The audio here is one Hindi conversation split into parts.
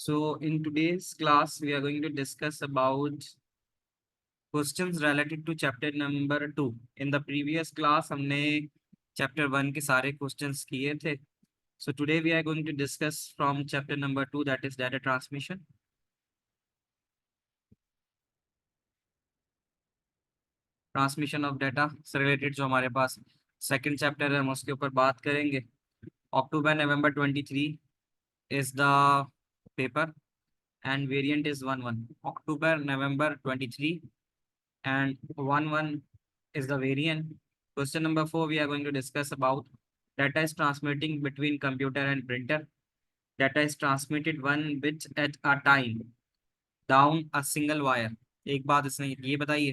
So in today's class, we are going to discuss about questions related to chapter number 2. In the previous class, हमने chapter 1 के सारे questions किए थे. So today we are going to discuss from chapter number 2, that is data transmission. Transmission of data से रिलेटेड जो हमारे पास सेकंड चैप्टर है हम उसके ऊपर बात करेंगे. अक्टूबर November 23 is the paper and variant is 11. October November 23 and 11 is the variant. Question number 4 we are going to discuss about data is transmitting between computer and printer. Data is transmitted one bit at a time down a single wire. एक बात इसने ये बताइए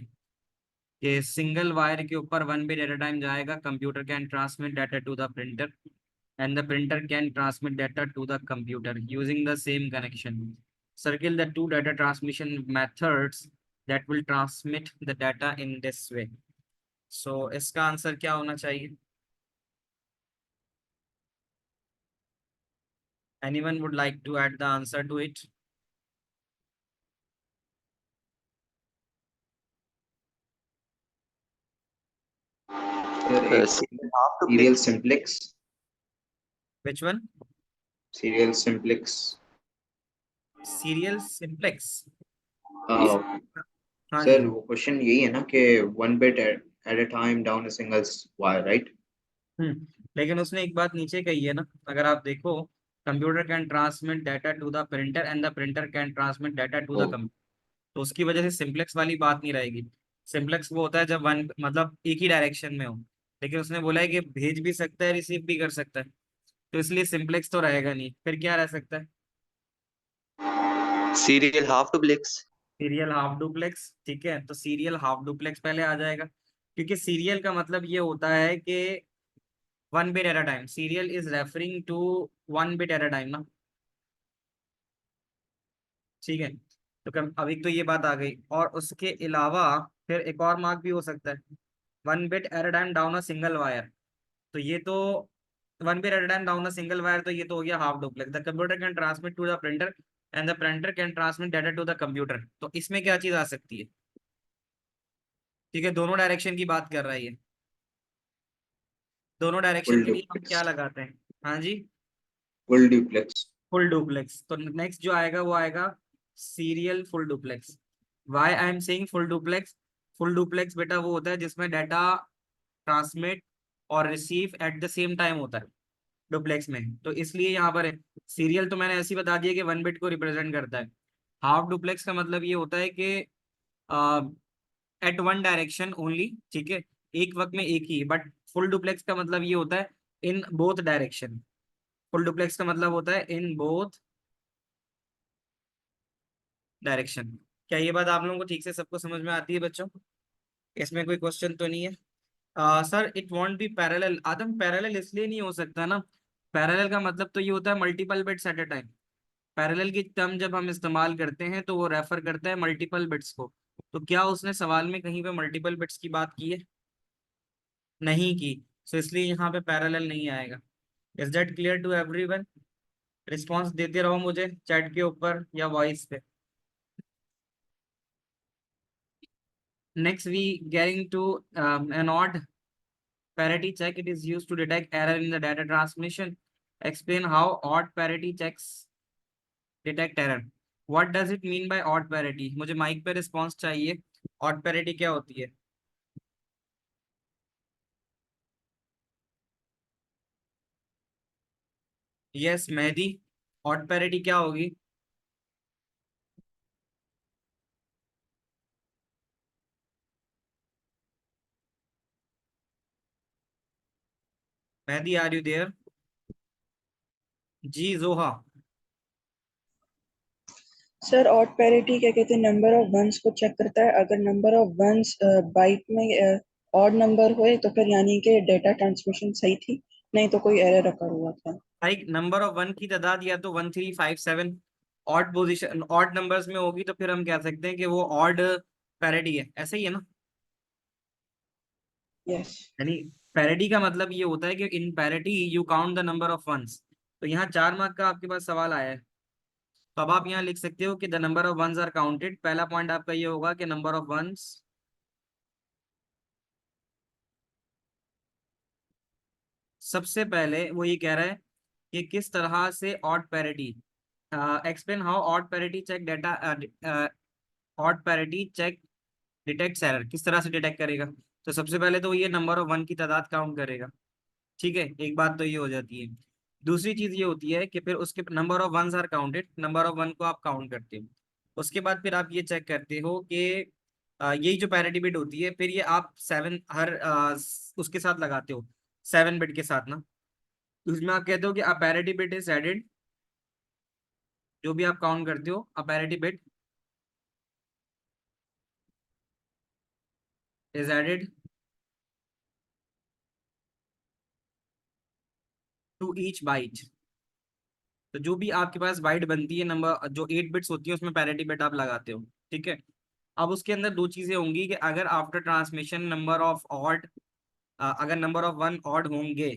कि सिंगल वायर के ऊपर one bit at a time जाएगा. Computer can transmit data to the printer and the printer can transmit data to the computer using the same connection. Circle the two data transmission methods that will transmit the data in this way. So इसका आंसर क्या होना चाहिए? Anyone would like to add the answer to it? Serial simplex. Which one? Serial simplex. Serial simplex. हाँ सर जी. वो क्वेश्चन यही है ना कि one bit at a time down a single wire, right? लेकिन उसने एक बात नीचे कही है ना, अगर आप देखो, computer can transmit data to the printer and the printer can transmit data to the computer. तो उसकी वजह से सिंप्लेक्स वाली बात नहीं रहेगी. सिंप्लेक्स वो होता है जब वन मतलब एक ही डायरेक्शन में हो. लेकिन उसने बोला है कि भेज भी सकता है, रिसीव भी कर सकता है. तो इसलिए सिंप्लेक्स तो रहेगा नहीं. फिर क्या रह सकता है? Serial half duplex. Serial half duplex. ठीक है, तो सीरियल हाफ डुप्लेक्स पहले आ जाएगा, क्योंकि सीरियल का मतलब ये होता है कि one bit at a time. Serial is referring to one bit at a time ना. ठीक है, तो अभी तो ये बात आ गई. और उसके अलावा फिर एक और मार्क भी हो सकता है, one bit at a time down a single wire. तो ये तो one bit at a time down a single wire, तो ये तो हो गया half duplex. The computer can transmit to the printer and the printer can transmit data to the computer. तो इसमें क्या चीज आ सकती है? ठीक है, दोनों डायरेक्शन की बात कर रहा है ये. दोनों डायरेक्शन फुल के लिए हम क्या डुप्लेक्स. लगाते हैं? हाँ जी, फुल डुप्लेक्स. Full duplex. तो नेक्स्ट जो आएगा वो आएगा serial full duplex. Why I am saying full duplex? Full duplex बेटा वो होता है जिसमें डाटा ट्रांसमिट और receive at the same time होता है डुप्लेक्स में. तो इसलिए यहाँ पर है. सीरियल तो मैंने ऐसे ही बता दिया कि वन बिट को रिप्रेजेंट करता है. हाफ डुप्लेक्स का मतलब ये होता है कि एट वन डायरेक्शन ओनली. ठीक है, एक वक्त में एक ही. बट फुल डुप्लेक्स का मतलब ये होता है in both direction. Full duplex का मतलब होता है इन बोथ डायरेक्शन. क्या ये बात आप लोगों को ठीक से सबको समझ में आती है बच्चों? इसमें कोई क्वेश्चन तो नहीं है? Sir it won't be parallel. आदम पैरेलल इसलिए नहीं हो सकता ना. पैरेलल का मतलब तो ये होता है multiple bits eight a time. Parallel की टर्म जब हम इस्तेमाल करते हैं तो वो रेफर करता है मल्टीपल बिट्स को. तो क्या उसने सवाल में कहीं पे मल्टीपल बिट्स की बात की है? नहीं की. सो इसलिए यहाँ पे पैरेलल नहीं आएगा. Is that clear to everyone? Response देते रहो मुझे चैट के ऊपर या वॉइस पे. Next, we getting to an odd parity check. It is used to detect error in the data transmission. Explain how odd parity checks detect error. What does it mean by odd parity? मुझे माइक पे रिस्पॉन्स चाहिए. Odd parity क्या होती है? यस मेहदी, odd parity क्या होगी? Mehdi, are you there? जी जोहा. सर ऑड पैरिटी क्या कहते हैं, नंबर ऑफ वंस को चेक करता है. अगर नंबर ऑफ वंस बाइट में ऑड नंबर होए तो फिर यानी कि डेटा ट्रांसमिशन सही थी, नहीं तो कोई एरर रखा हुआ था. लाइक नंबर ऑफ वन की तादाद या तो 1357 ऑड पोजीशन ऑड नंबर्स में होगी तो फिर हम कह सकते हैं कि वो ऑड पैरिटी है. ऐसा ही है ना? यस. यानी पैरिटी का मतलब ये होता है कि in parity you count the number of ones. तो यहाँ 4 मार्क का आपके पास सवाल आया है. तो अब आप यहाँ लिख सकते हो कि the number of ones are counted. पहला पॉइंट आपका ये होगा कि नंबर ऑफ वंस सबसे पहले वो ये कह रहा है कि किस तरह से odd parity, explain how odd parity check data, odd parity check detects error. किस तरह से डिटेक्ट करेगा? तो सबसे पहले तो ये नंबर ऑफ वन की तादाद काउंट करेगा। ठीक है, एक बात तो ये हो जाती है। दूसरी चीज ये होती है कि फिर उसके number of ones are counted, number of one को आप काउंट करते हो। उसके बाद फिर आप ये चेक करते हो कि यही जो पैरिटी बिट होती है, फिर ये आप सेवन हर उसके साथ लगाते हो, 7 बिट के साथ ना। उसमें आप कहते हो कि a parity bit is added, जो भी आप काउंट करते हो, a parity bit is added to each byte. तो जो भी आपके पास बाइट बनती है, नंबर जो 8 बिट्स होती है, उसमें पैरिटी बिट आप लगाते हो। ठीक है। अब उसके अंदर दो चीजें होंगी कि अगर after transmission number of odd, अगर नंबर ऑफ वन ऑड होंगे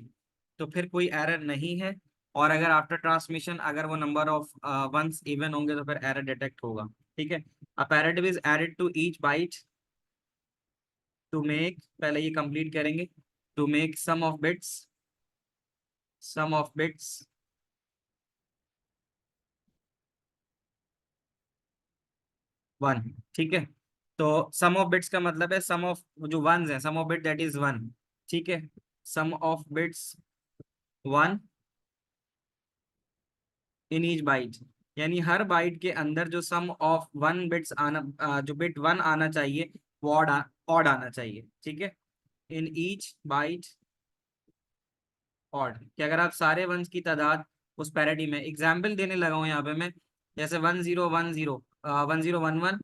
तो फिर कोई एरर नहीं है, और अगर आफ्टर ट्रांसमिशन अगर वो नंबर ऑफ वंस इवन होंगे तो फिर एरर डिटेक्ट होगा। ठीक है। A parity bit is added to each byte to make, पहले ये कंप्लीट करेंगे, to make sum of bits 1। ठीक है। तो सम ऑफ बिट्स का मतलब है सम ऑफ जो वंस है, sum of bit that is 1। ठीक है। Sum of bits 1 in each byte, यानी हर बाइट के अंदर जो सम ऑफ 1 बिट्स आना, जो बिट 1 आना चाहिए, वो ऑड आना चाहिए। ठीक है। इन ईच बाइट ऑड, कि अगर आप सारे वंस की तादाद उस पैरिटी में, एग्जाम्पल देने लगा हूँ यहाँ पे मैं, जैसे 1010, 1011,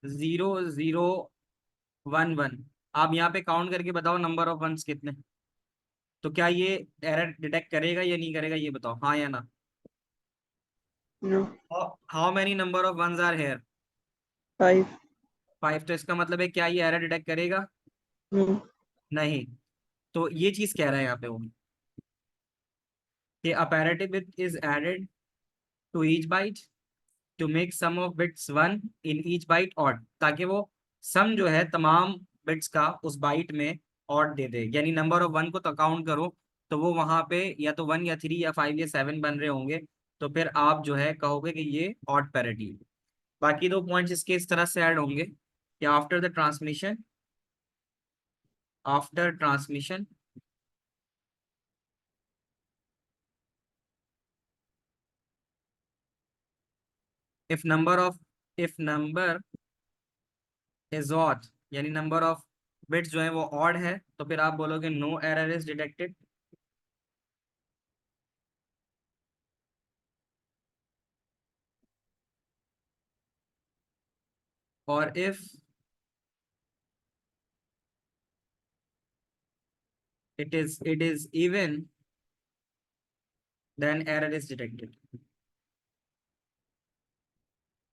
0011, आप यहाँ पे काउंट करके बताओ नंबर ऑफ वंस कितने। तो क्या ये एरर डिटेक्ट करेगा या नहीं करेगा, ये बताओ, हाँ या ना। No. How many number of ones are here? 5। 5। तो इसका मतलब है क्या ये एरर डिटेक्ट करेगा? नो। नहीं। तो ये चीज कह रहा है यहाँ पे वो कि a parity bit is added to each byte to make sum of bits 1 in each byte odd, ताकि वो सम जो है तमाम बिट्स का उस बाइट में ऑड दे दे। यानी नंबर ऑफ वन को तो काउंट करो तो वो वहां पे या तो 1 या 3 या 5 या 7 बन रहे होंगे, तो फिर आप जो है कहोगे कि ये ऑड पैरिटी है। बाकी दो पॉइंट्स इसके इस तरह से ऐड होंगे कि after transmission if number is odd, यानी नंबर ऑफ बिट्स जो है वो ऑड है, तो फिर आप बोलोगे नो एरर इज डिटेक्टेड। और if it is even, then error is detected,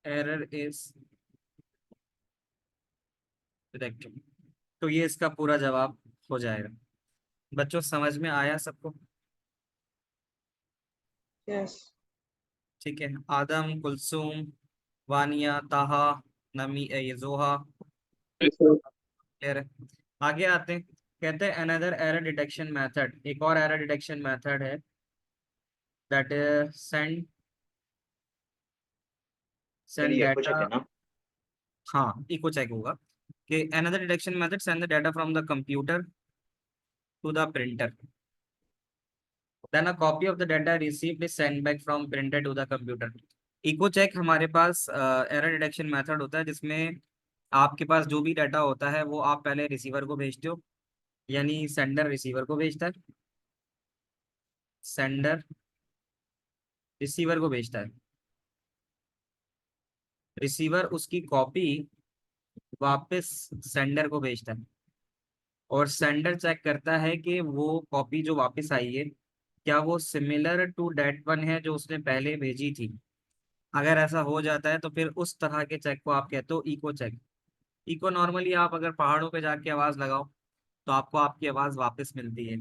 error is detected। तो ये इसका पूरा जवाब हो जाएगा। बच्चों समझ में आया सबको? यस। ठीक है। आदम, कुलसूम, वानिया, ताहा, नमी, ये जोहा, क्लियर है? आगे आते हैं। कहते हैं अनदर एरर डिटेक्शन मेथड, एक और एरर डिटेक्शन मेथड है, दैट सेंड सर सेंड ये कुछ डाटा। है ना? हाँ, इको चेक होगा कि another detection method send the data from the computer to the printer, then a copy of the data received is send back from printer to the computer. Echo check हमारे पास एरर डिटेक्शन मेथड होता है, जिसमें आपके पास जो भी डाटा होता है वो आप पहले रिसीवर को भेजते हो, यानी सेंडर रिसीवर को भेजता है, सेंडर रिसीवर को भेजता है, रिसीवर उसकी कॉपी वापस सेंडर को भेजता है, और सेंडर चेक करता है कि वो कॉपी जो वापस आई है क्या वो सिमिलर टू डेट वन है जो उसने पहले भेजी थी। अगर ऐसा हो जाता है तो फिर उस तरह के चेक को आप कहते हो इको चेक। इको नॉर्मली आप अगर पहाड़ों पे जाके आवाज लगाओ तो आपको आपकी आवाज वापस मिलती है।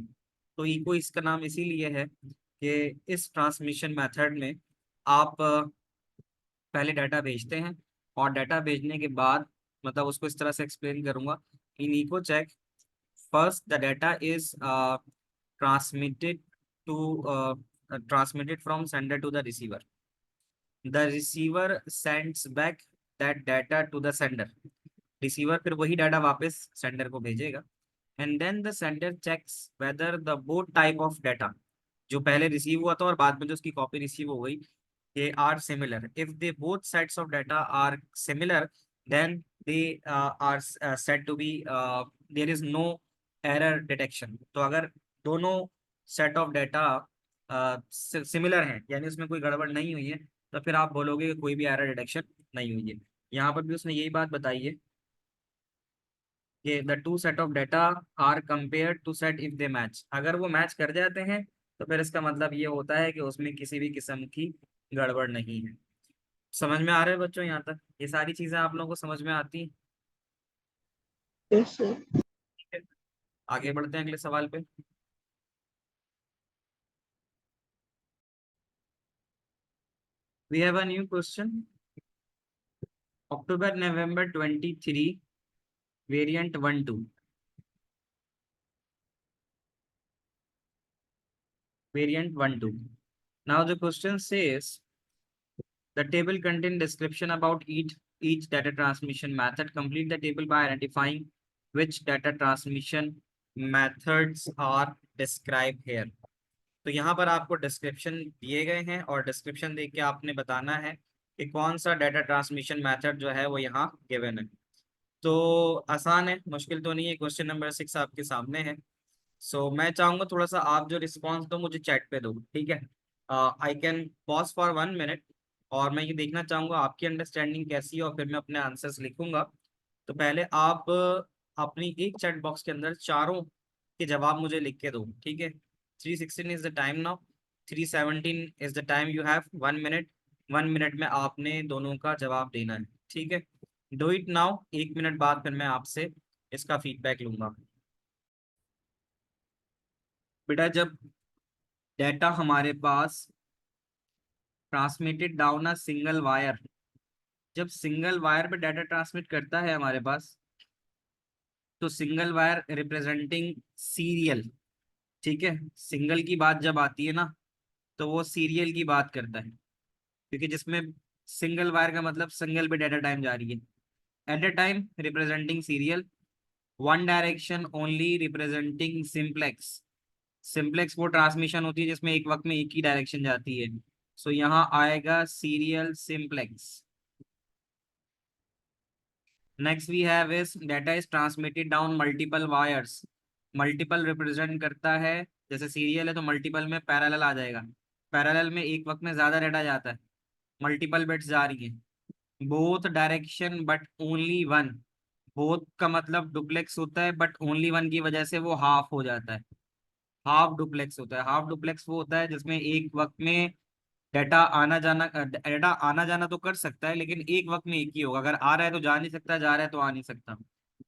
तो इको इसका नाम इसीलिए है कि इस ट्रांसमिशन मेथड में आप पहले डाटा भेजते हैं, और डाटा भेजने के बाद मतलब उसको इस तरह से एक्सप्लेन करूंगा। In echo check, first the data is transmitted to transmitted from sender to the receiver. The receiver sends back that data to the sender. Receiver फिर वही डाटा वापस sender को भेजेगा, and then the sender checks whether the both type of data जो पहले रिसीव हुआ था और बाद में जो उसकी कॉपी रिसीव हो गई, they are similar. If they both sets of data are similar, then they are said to be there is no error detection. तो अगर दोनों सेट ऑफ डाटा सिमिलर हैं, यानी उसमें कोई गड़बड़ नहीं हुई है, तो फिर आप बोलोगे कि कोई भी एरर डिटेक्शन नहीं हुई है। यहाँ पर भी उसने यही बात बताई है कि the two set of data are compare to set if they match. अगर वो मैच कर जाते हैं तो फिर इसका मतलब ये होता है कि उसमें किसी भी किस्म की गड़बड़ नहीं है। समझ में आ रहा है बच्चों? यहाँ तक ये सारी चीजें आप लोगों को समझ में आती हैं? Yes sir. ठीक है, आगे बढ़ते हैं अगले सवाल पे। We have a new question, October November 23 variant 1 2। Variant 1 2. Now the question says the table contain description about each data transmission method. Complete the table by identifying which data transmission methods are described here. तो यहाँ पर आपको डिस्क्रिप्शन दिए गए हैं और डिस्क्रिप्शन देख के आपने बताना है कि कौन सा डाटा ट्रांसमिशन मेथड जो है वो यहाँ गिवन है। तो आसान है, मुश्किल तो नहीं है। क्वेश्चन नंबर 6 आपके सामने है। सो मैं चाहूंगा थोड़ा सा आप जो रिस्पॉन्स दो मुझे चैट पे दो, ठीक है? I can pause for 1 minute, और मैं ये देखना चाहूंगा आपकी अंडरस्टैंडिंग कैसी है, और फिर मैं अपने आंसर्स लिखूंगा। तो पहले आप अपनी एक चैट बॉक्स के अंदर चारों के जवाब मुझे लिख के दो, ठीक है? 3:16 is the time now, 3:17 is the time, you have 1 minute. 1 minute में आपने दोनों का जवाब देना है, ठीक है? Do it now. 1 मिनट बाद फिर मैं आपसे इसका फीडबैक लूंगा। बेटा जब डाटा हमारे पास transmitted down a single wire, जब सिंगल वायर पे डाटा ट्रांसमिट करता है हमारे पास, तो सिंगल वायर रिप्रेजेंटिंग सीरियल, ठीक है? सिंगल की बात जब आती है ना, तो वो सीरियल की बात करता है, क्योंकि जिसमें सिंगल वायर का मतलब सिंगल पे डाटा टाइम जा रही है। Eight a time representing serial, one direction only representing simplex. Simplex वो ट्रांसमिशन होती है जिसमें एक वक्त में एक ही डायरेक्शन जाती है। सो यहाँ आएगा serial simplex. Next we have is data is transmitted down multiple wires. Multiple represent करता है, जैसे सीरियल है तो मल्टीपल में पैरेलल आ जाएगा। पैरेलल में एक वक्त में ज्यादा डाटा जाता है, मल्टीपल बिट्स जा रही है। Both direction but only one. Both का मतलब डुप्लेक्स होता है, बट ओनली वन की वजह से वो हाफ हो जाता है। हाफ डुप्लेक्स होता है। हाफ डुप्लेक्स वो होता है जिसमें एक वक्त में डाटा आना जाना तो कर सकता है, लेकिन एक वक्त में एक ही होगा। अगर आ रहा है तो जा नहीं सकता, जा रहा है तो आ नहीं सकता।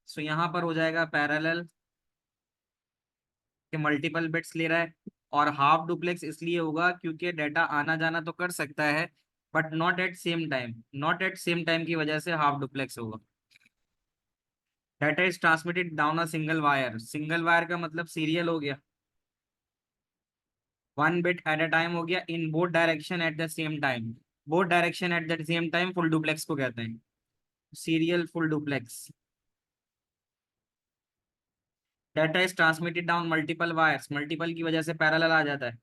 सो यहाँ पर हो जाएगा पैरेलल के मल्टीपल बिट्स ले रहा है। और हाफ डुप्लेक्स इसलिए होगा क्योंकि डाटा आना जाना तो कर सकता है, but not eight same time. Not at same time की वजह से हाफ डुप्लेक्स होगा। Data is transmitted down a single wire. Single wire का मतलब सीरियल हो गया, one bit at a time हो गया, in both direction at the same time. Both direction at the same time full duplex को कहते हैं, serial full duplex. Data is transmitted down multiple wires, multiple की वजह से पैरेलल आ जाता है।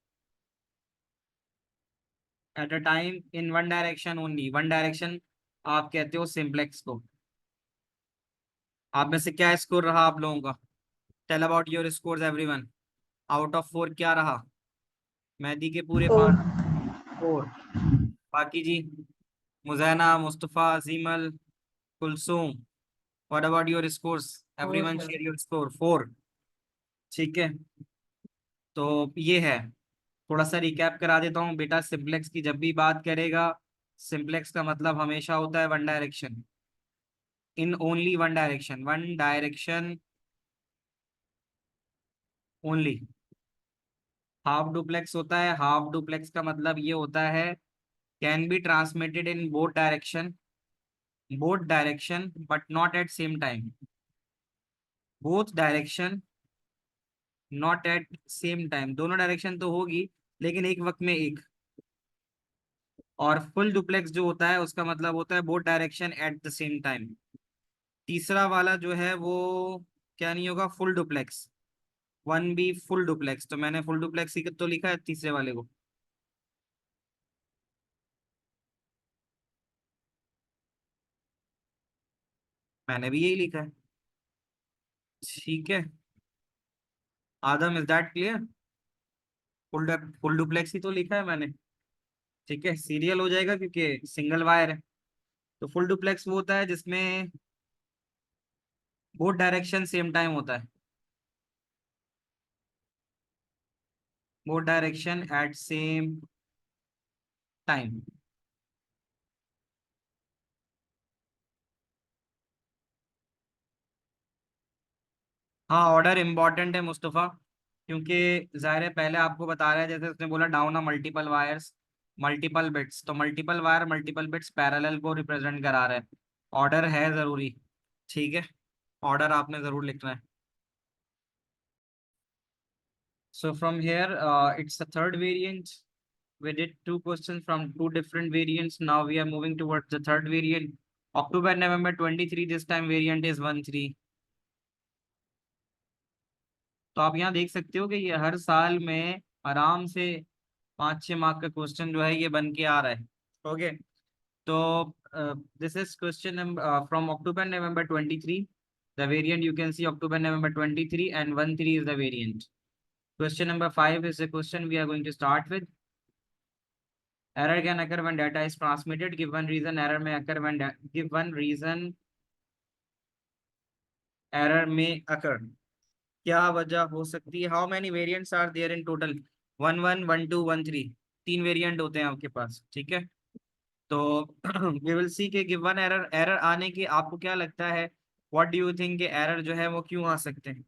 Eight a time in one direction only, one direction आप कहते हो सिंप्लेक्स को। आप में से क्या स्कोर रहा आप लोगों का? Tell about your scores everyone. Out of 4 क्या रहा? मेहदी के पूरे फोर। पार्ट 4। बाकी जी, Muzaina, Mustafa, Azimal, Kulsum, what about your scores? Everyone share your score 4। ठीक है, तो ये है। थोड़ा सा रिकैप करा देता हूँ बेटा। सिंप्लेक्स की जब भी बात करेगा, सिंप्लेक्स का मतलब हमेशा होता है one direction, in only one direction, one direction only. Half duplex होता है, हाफ डुप्लेक्स का मतलब ये होता है can be transmitted in both direction but not at same time, both direction not at same time, दोनों डायरेक्शन तो होगी लेकिन एक वक्त में एक। और फुल डुप्लेक्स जो होता है उसका मतलब होता है both direction at the same time. तीसरा वाला जो है वो क्या नहीं होगा, full duplex, one B full duplex. तो मैंने फुल डुप्लेक्स ही तो लिखा है तीसरे वाले को। मैंने भी यही लिखा है, ठीक है। Adam, is that clear? Full duplex ही तो लिखा है मैंने, ठीक है। सीरियल हो जाएगा क्योंकि सिंगल वायर है। तो फुल डुप्लेक्स वो होता है जिसमें बोथ डायरेक्शन सेम टाइम होता है, both direction eight same time. हाँ, ऑर्डर इम्पॉर्टेंट है मुस्तफा, क्योंकि जाहिर है पहले आपको बता रहा है, जैसे उसने बोला down a multiple wires multiple bits, तो multiple wire multiple bits parallel को रिप्रेजेंट करा रहा है। ऑर्डर है जरूरी, ठीक है। ऑर्डर आपने जरूर लिखना है। So from here it's the third variant. We did two questions from two different variants. Now we are moving towards the third variant. October, November 23. This time variant is 1-3. तो आप यहाँ देख सकते हो कि ये हर साल में आराम से 5-6 मार्क का क्वेश्चन जो है ये बन के आ रहा है। ओके, तो this is question from October, November 23. The variant you can see October, November 23 and 1-3 is the variant. Question number 5 is the question we are going to start with. Error can occur when data is transmitted. Give one reason error may occur when give one reason error may occur. क्या वजह हो सकती है? How many variants are there in total? 1-1, 1-2, 1-3, 3 variant होते हैं आपके पास, ठीक है। तो वी विल सी के गिवन एरर, एरर आने की आपको क्या लगता है, व्हाट डू यू थिंक कि एरर जो है वो क्यों आ सकते हैं?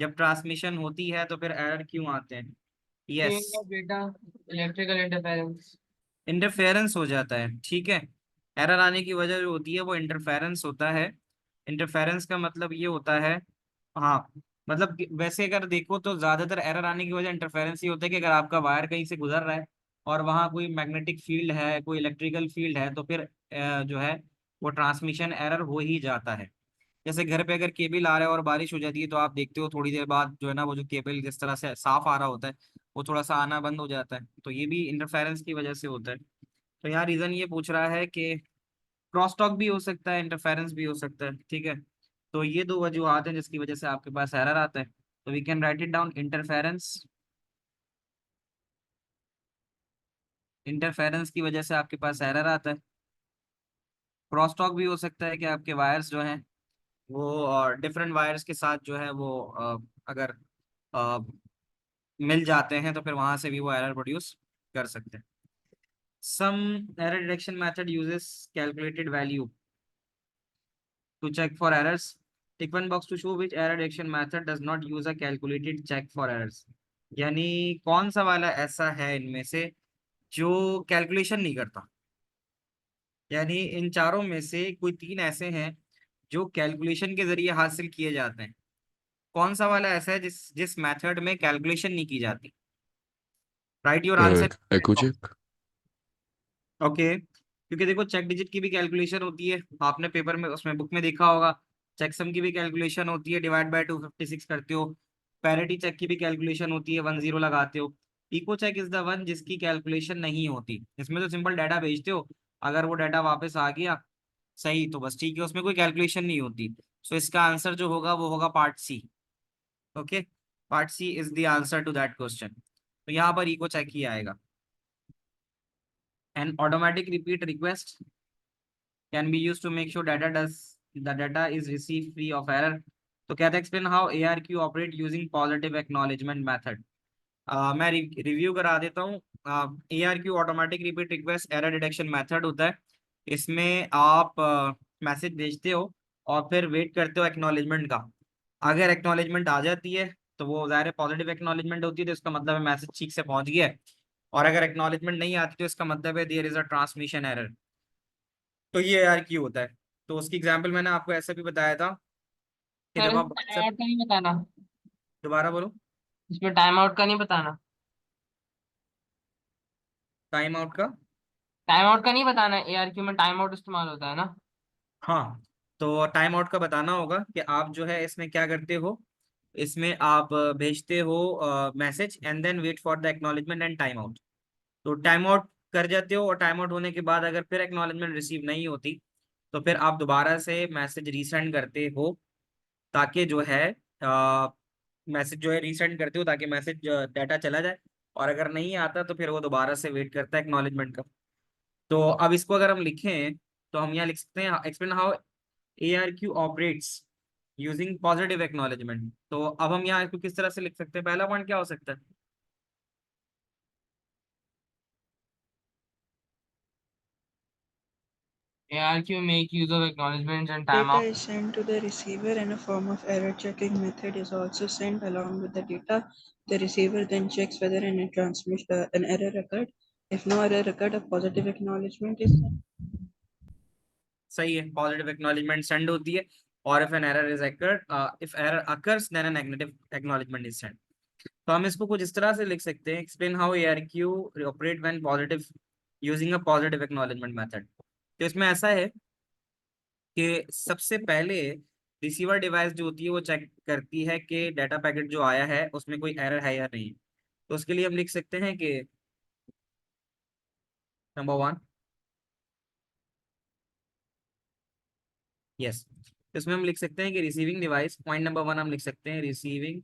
जब ट्रांसमिशन होती है तो फिर एरर क्यों आते हैं? Yes, data, electrical interference. Interference हो जाता है, ठीक है। एरर आने की वजह जो होती है वो इंटरफेरेंस होता है। इंटरफेरेंस का मतलब ये होता है, हाँ, मतलब वैसे अगर देखो तो ज्यादातर एरर आने की वजह इंटरफेरेंस ही होता है कि अगर आपका वायर कहीं से गुजर रहा है और वहाँ कोई मैग्नेटिक फील्ड है, कोई इलेक्ट्रिकल फील्ड है, तो फिर जो है वो ट्रांसमिशन एरर हो ही जाता है। जैसे घर पे अगर केबल आ रहा है और बारिश हो जाती है तो आप देखते हो थोड़ी देर बाद जो है ना वो जो केबल जिस तरह से साफ आ रहा होता है वो थोड़ा सा आना बंद हो जाता है, तो ये भी इंटरफेरेंस की वजह से होता है। तो यहाँ रीजन ये पूछ रहा है कि क्रॉस टॉक भी हो सकता है, इंटरफेरेंस भी हो सकता है, ठीक है। तो ये दो वजूहत हैं जिसकी वजह से आपके पास एरर आता है। तो we can write it down, interference, interference की वजह से आपके पास एरर आता है। क्रॉस टॉक भी हो सकता है कि आपके वायर्स जो हैं वो डिफरेंट वायर्स के साथ जो है वो अगर अ, मिल जाते हैं तो फिर वहां से भी वो एरर प्रोड्यूस कर सकते हैं। Some error detection method uses calculated value to check for errors. Tick one box to show which error detection method does not use a calculated check for errors. यानी कौन सा वाला ऐसा है इनमें से जो कैलकुलेशन नहीं करता? यानी इन चारों में से कोई 3 ऐसे हैं जो कैलकुलेशन के जरिए हासिल किए जाते हैं। कौन सा वाला ऐसा है जिस जिस मेथड में कैलकुलेशन नहीं की जाती? Right your answer. echo check. Okay, क्योंकि देखो चेक डिजिट की भी कैलकुलेशन होती है, आपने पेपर में उसमें बुक में देखा होगा। चेकसम की भी कैलकुलेशन होती है, डिवाइड बाय 256 करते हो। पैरिटी चेक की भी कैलकुलेशन होती है, 1-0 लगाते हो। Echo check is the one जिसकी कैलकुलेशन नहीं होती। इसमें तो सिंपल डाटा भेजते हो, अगर वो डाटा वापस आ गया सही तो बस ठीक है, उसमें कोई कैलकुलेशन नहीं होती। सो इसका आंसर जो होगा वो होगा part C. Okay, part C is the answer to that question. तो यहाँ पर इको चेक ही आएगा। An automatic repeat request can be used to make sure the data is received free of error. तो कहते explain how ARQ operate using positive acknowledgement method. मैं रिव्यू करा देता हूँ। ARQ automatic repeat request error detection method होता है। इसमें आप मैसेज भेजते हो और फिर वेट करते हो एक्नॉलेजमेंट का। अगर एक्नॉलेजमेंट आ जाती है तो वो ज़ाहिर पॉजिटिव एक्नॉलेजमेंट होती है, तो इसका मतलब है मैसेज ठीक से पहुंच गया है। और अगर एक्नॉलेजमेंट नहीं आती तो इसका मतलब है there is a transmission error. तो ये ARQ होता है। तो उसकी एग्जांपल मैंने आपको ऐसे भी बताया था कि सर जब आप टाइम WhatsApp, आउट का नहीं बताना, दोबारा बोलो। इसमें टाइम आउट का नहीं बताना, टाइम आउट का, टाइम आउट का नहीं बताना, ARQ में टाइम आउट इस्तेमाल होता है ना। हाँ, तो टाइम आउट का बताना होगा कि आप जो है इसमें क्या करते हो। इसमें आप भेजते हो message and then wait for the acknowledgement and time out. तो टाइम आउट कर जाते हो और टाइम आउट होने के बाद अगर फिर एक्नॉलेजमेंट रिसीव नहीं होती तो फिर आप दोबारा से मैसेज रीसेंड करते हो ताकि जो है मैसेज जो है रीसेंड करते हो ताकि मैसेज डाटा चला जाए। और अगर नहीं आता तो फिर वो दोबारा से वेट करता है एक्नॉलेजमेंट का। तो अब इसको अगर हम लिखें तो हम यहाँ लिख सकते हैं explain how ARQ operates using positive acknowledgement. तो अब हम यहाँ इसको किस तरह से लिख सकते हैं, पहला पॉइंट क्या हो सकता है। ARQ make use of acknowledgements and Data timeout. is sent to the receiver and a form of error checking method is also sent along with the data. The receiver then checks whether an error occurred. If no error occurred, a positive acknowledgement is sent. सही है, पॉजिटिव एक्नॉलेजमेंट सेंड होती है। और if an error is occurred, if error occurs then an negative acknowledgement is send. तो हम इसको कुछ इस तरह से लिख सकते हैं explain how ARQ operate when positive using a positive acknowledgement method. तो इसमें ऐसा है कि सबसे पहले रिसीवर डिवाइस जो होती है वो चेक करती है कि डाटा पैकेट जो आया है उसमें कोई एरर है या नहीं। तो उसके लिए हम लिख सकते हैं कि नंबर 1, यस, इसमें हम लिख सकते हैं कि रिसीविंग डिवाइस, पॉइंट नंबर 1 हम लिख सकते हैं receiving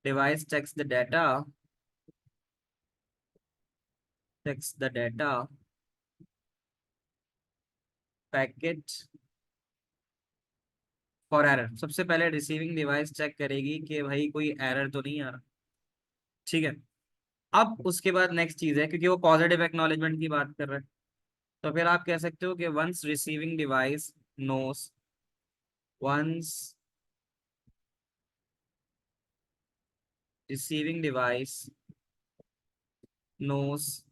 device checks the data packet for error. सबसे पहले रिसीविंग डिवाइस चेक करेगी कि भाई कोई एरर तो नहीं आ रहा। ठीक है, अब उसके बाद नेक्स्ट चीज है क्योंकि वो पॉजिटिव एक्नॉलेजमेंट की बात कर रहा है तो फिर आप कह सकते हो कि knows once receiving device knows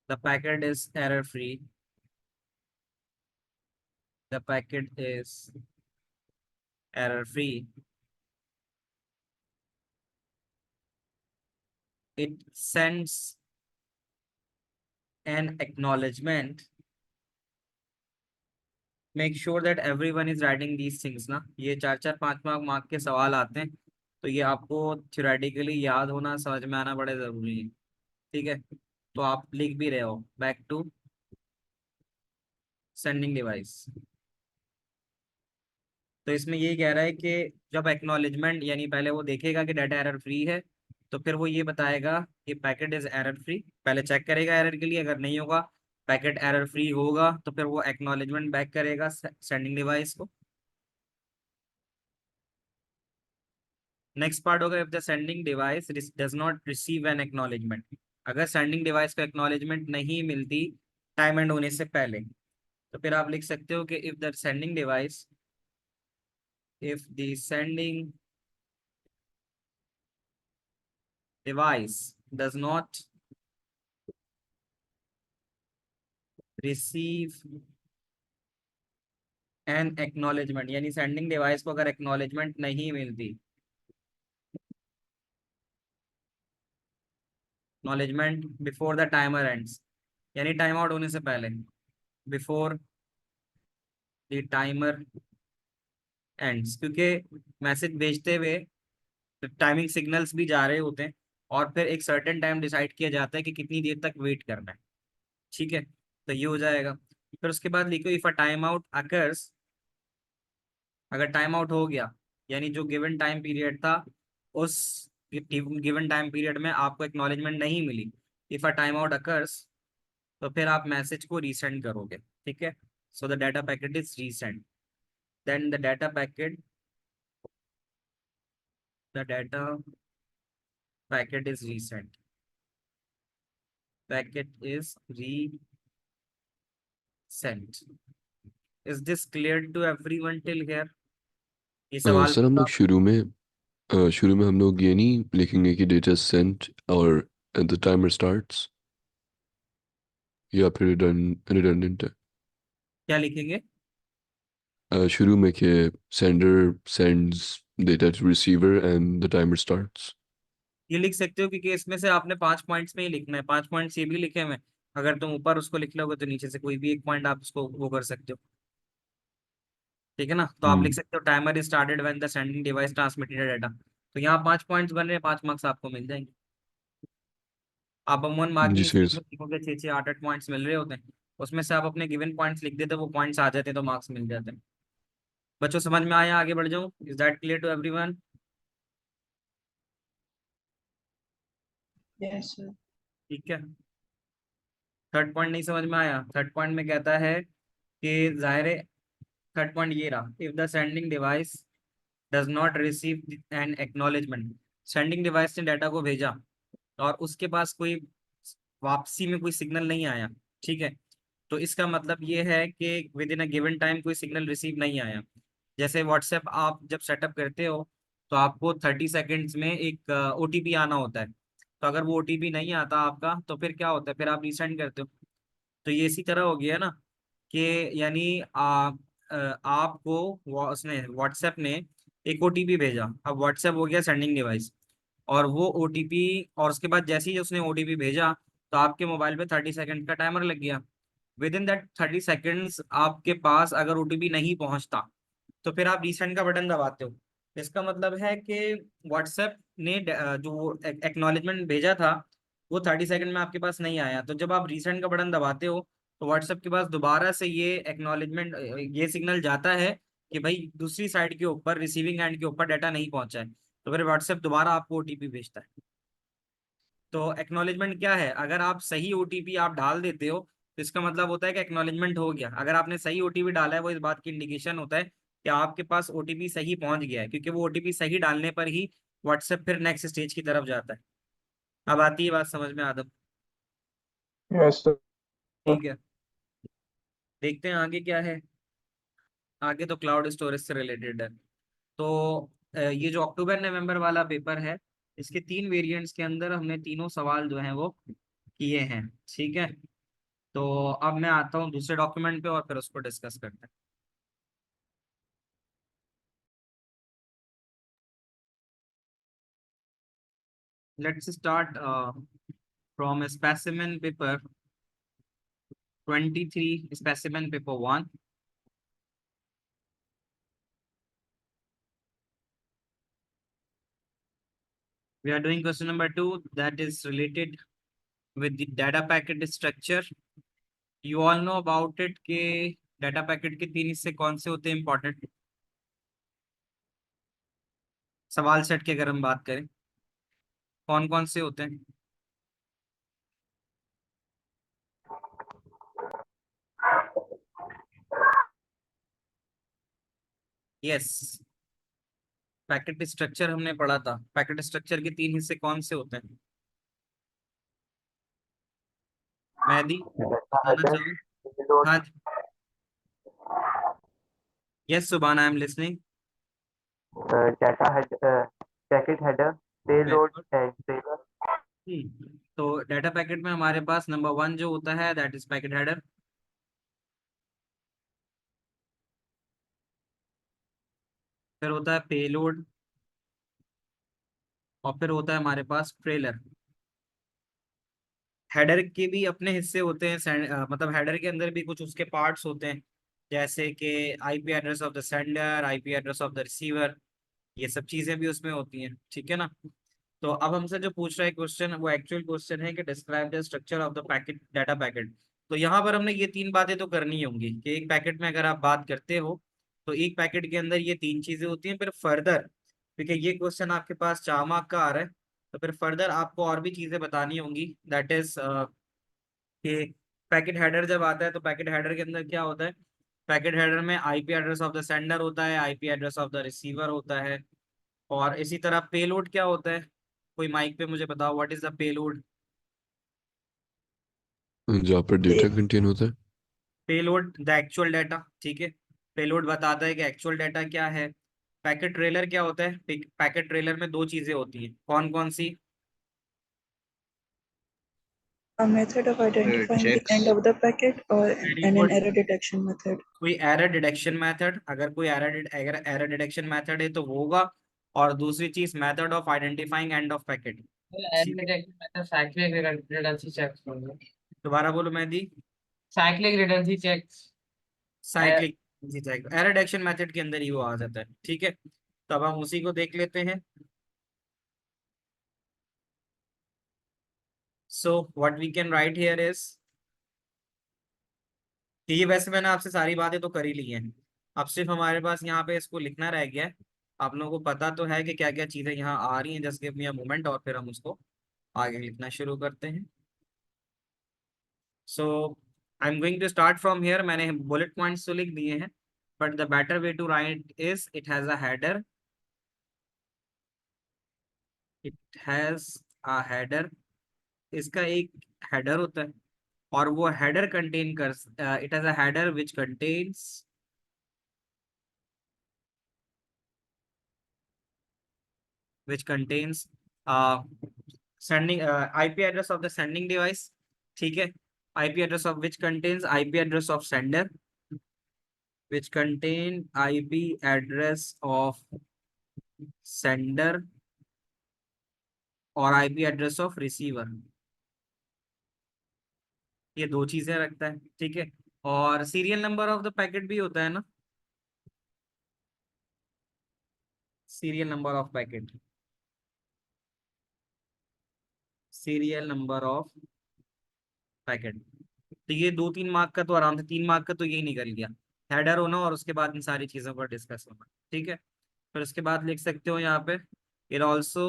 the packet is error free, the packet is error free, it sends an acknowledgement, make sure that everyone is writing these things ना। ये 4-4 5 मार्क के सवाल आते हैं तो ये आपको थ्योरेटिकली याद होना, समझ में आना बड़े जरूरी है। ठीक है, तो आप लिख भी रहे हो बैक टू सेंडिंग डिवाइस। तो इसमें ये कह रहा है कि जब एक्नॉलेजमेंट यानी पहले वो देखेगा कि डाटा एरर फ्री है तो फिर वो ये बताएगा कि पैकेट इज एरर फ्री, पहले चेक करेगा एरर के लिए, अगर नहीं होगा पैकेट एरर फ्री होगा तो फिर वो एक्नॉलेजमेंट बैक करेगा सेंडिंग डिवाइस को। नेक्स्ट पार्ट होगा if the sending device does not receive an acknowledgement. अगर सेंडिंग डिवाइस को एक्नॉलेजमेंट नहीं मिलती टाइम एंड होने से पहले तो फिर आप लिख सकते हो कि if the sending device does not receive an acknowledgement यानी सेंडिंग डिवाइस को अगर एक्नॉलेजमेंट नहीं मिलती, acknowledgement before the timer ends यानी टाइम आउट होने से पहले, बिफोर द टाइमर एंड्स, क्योंकि मैसेज भेजते हुए टाइमिंग सिग्नल्स भी जा रहे होते हैं और फिर एक सर्टेन टाइम डिसाइड किया जाता है कि कितनी देर तक वेट करना है। ठीक है, तो ये हो जाएगा। फिर उसके बाद लिखो if a time out occurs, अगर टाइम आउट हो गया यानी जो गिवन टाइम पीरियड था उस गिवन टाइम पीरियड में आपको एक्नॉलेजमेंट नहीं मिली, if a time out occurs, तो फिर आप मैसेज को रीसेंड करोगे। ठीक है, so the data packet is resend, then the data packet is resend, packet is resent. Is this clear to everyone till here? ये सवाल सर हम लोग शुरू में हम लोग ये नहीं लिखेंगे कि डेटा सेंट और द टाइमर स्टार्ट्स, या फिर रिडंडेंट है? क्या लिखेंगे? शुरू में कि sender sends data to receiver and the timer starts. ये लिख सकते हो क्योंकि इसमें से आपने 5 पॉइंट्स में ही लिखना है, 5 पॉइंट्स ये भी लिखे हुए हैं। अगर तुम ऊपर उसको लिख लोगे तो नीचे से कोई भी एक पॉइंट आप उसको वो कर सकते हो। ठीक है ना, तो आप लिख सकते हो timer is started when the sending device transmitted data. तो यहाँ 5 पॉइंट्स बन रहे हैं, 5 मार्क्स आपको मिल जाएंगे। आप Aman ji marking sir. Scheme में लिखोगे 6-6 8-8 पॉइंट्स मिल रहे होते हैं, उसमें से आप अपने गिवन पॉइंट्स लिख देते हो, वो पॉइंट्स आ जाते हैं तो मार्क्स मिल जाते हैं। बच्चों समझ में आया? आगे बढ़ जाऊँ? Is that clear to everyone? Yes sir. ठीक है। थर्ड पॉइंट नहीं समझ में आया? थर्ड पॉइंट में कहता है कि जाहिर है, थर्ड पॉइंट ये रहा, if the sending device does not receive an acknowledgement. Sending device ने डाटा को भेजा और उसके पास कोई वापसी में कोई सिग्नल नहीं आया, ठीक है, तो इसका मतलब ये है कि with in a given time कोई सिग्नल रिसीव नहीं आया। जैसे व्हाट्सएप आप जब सेटअप करते हो तो आपको 30 सेकेंड्स में एक ओटीपी आना होता है। तो अगर वो ओटीपी नहीं आता आपका तो फिर क्या होता है, फिर आप रीसेंड करते हो। तो ये इसी तरह हो गया ना कि यानी आपको उसने व्हाट्सएप ने एक ओटीपी भेजा। अब व्हाट्सएप हो गया सेंडिंग डिवाइस, और वो ओटीपी, और उसके बाद जैसे ही उसने ओटीपी भेजा तो आपके मोबाइल पे 30 सेकंड का टाइमर लग गया। विद इन दैट 30 सेकेंड्स आपके पास अगर ओटीपी नहीं पहुंचता तो फिर आप रीसेंड का बटन दबाते हो। इसका मतलब है कि व्हाट्सएप ने जो एक्नॉलेजमेंट भेजा था वो 30 सेकंड में आपके पास नहीं आया, तो जब आप रीसेंड का बटन दबाते हो तो व्हाट्सएप के पास दोबारा से ये एक्नॉलेजमेंट, ये सिग्नल जाता है कि भाई दूसरी साइड के ऊपर, रिसीविंग एंड के ऊपर डाटा नहीं पहुंचा है। तो फिर व्हाट्सएप दोबारा आपको ओटीपी भेजता है। तो एक्नॉलेजमेंट क्या है? अगर आप सही ओटीपी आप डाल देते हो तो इसका मतलब होता है कि एक्नॉलेजमेंट हो गया। अगर आपने सही ओटीपी डाला है वो इस बात की इंडिकेशन होता है कि आपके पास ओटीपी सही पहुंच गया है, क्योंकि वो ओटीपी सही डालने पर ही व्हाट्सएप फिर नेक्स्ट स्टेज की तरफ जाता है। अब आती है बात समझ में आदम? Yes sir. ठीक है, देखते हैं आगे क्या है। आगे तो क्लाउड स्टोरेज से रिलेटेड है। तो ये जो अक्टूबर नवंबर वाला पेपर है, इसके 3 वेरिएंट्स के अंदर हमने तीनों सवाल जो हैं वो किए हैं। ठीक है, तो अब मैं आता हूँ दूसरे डॉक्यूमेंट पे और फिर उसको डिस्कस करते हैं। Let's start from specimen paper 23, specimen paper 1। We are doing question number 2 that is related with the data packet structure. You all know about it कि डाटा पैकेट के 3 हिस्से कौन से होते हैं इंपॉर्टेंट? सवाल सेट की अगर हम बात करें, कौन कौन से होते हैं? यस, पैकेट स्ट्रक्चर हमने पढ़ा था। पैकेट स्ट्रक्चर के 3 हिस्से कौन से होते हैं? मेहदी बताना चाहूँ? हाँ, yes Subhan, I am listening. Data head, packet header, payload and payload. तो डाटा पैकेट में हमारे पास नंबर 1 जो होता है दैट इज पैकेट हेडर। फिर होता है पेलोड, और फिर होता है हमारे पास ट्रेलर। हेडर के भी अपने हिस्से होते हैं, मतलब हेडर के अंदर भी कुछ उसके पार्ट्स होते हैं, जैसे कि IP address of the sender, IP address of the receiver, ये सब चीजें भी उसमें होती हैं। ठीक है ना, तो अब हमसे जो पूछ रहा है क्वेश्चन, वो एक्चुअल क्वेश्चन है कि describe the structure of the packet, data packet. तो यहाँ पर हमने ये 3 बातें तो करनी होंगी कि एक पैकेट में अगर आप बात करते हो तो एक पैकेट के अंदर ये 3 चीजें होती हैं। फिर फर्दर, क्योंकि ये क्वेश्चन आपके पास 4 मार्क का आ रहा है, तो फिर फर्दर आपको और भी चीजें बतानी होंगी। दैट इज कि पैकेट हेडर जब आता है तो पैकेट हेडर के अंदर क्या होता है? पैकेट हेडर में IP address of the sender होता है, IP address of the receiver होता है, और इसी तरह पेलोड क्या होता है? कोई माइक पे मुझे बताओ, व्हाट इज द पेलोड? जहाँ पर डेटा कंटेन होता है। Payload the actual data. ठीक है, पेलोड बताता है कि एक्चुअल डाटा क्या है। पैकेट ट्रेलर क्या होता है? पैकेट ट्रेलर में दो चीजें होती हैं, कौन कौन सी? A method of identifying the end checks. of the packet or Very and an good. error detection method. कोई एरर डिटेक्शन मेथड, अगर कोई एरर डिटेक्शन मेथड है तो वो होगा। और दूसरी चीज method of identifying end of packet. Cyclic redundancy checks होंगे। दोबारा बोलो Mehdi. Cyclic redundancy checks. Cyclic error detection method के अंदर ही वो आ जाता है, ठीक है। तो अब हम उसी को देख लेते हैं। So what we can write here is, ये वैसे मैंने आपसे सारी बातें तो कर ही ली हैं, अब सिर्फ हमारे पास यहाँ पे इसको लिखना रह गया है। आप लोगों को पता तो है कि क्या क्या चीजें यहाँ आ रही हैं, just give me a moment, और फिर हम उसको आगे लिखना शुरू करते हैं। So I am going to start from here. मैंने बुलेट पॉइंट्स तो लिख दिए हैं, but the better way to write is it has a header. It has a header, इसका एक हेडर होता है, और वो हेडर कंटेन कर, it has a header which contains sending IP address of the sending device, ठीक है। IP address of which contains IP address of sender, which contain IP address of sender और IP address of receiver, ये दो चीजें रखता है, ठीक है। और serial number of the packet भी होता है ना, serial number of packet, serial number of packet. तो ये 2-3 मार्क का तो आराम से, 3 मार्क का तो यही निकल गया, हेडर होना और उसके बाद इन सारी चीजों पर डिस्कस होना, ठीक है। फिर उसके बाद लिख सकते हो यहाँ पे, it also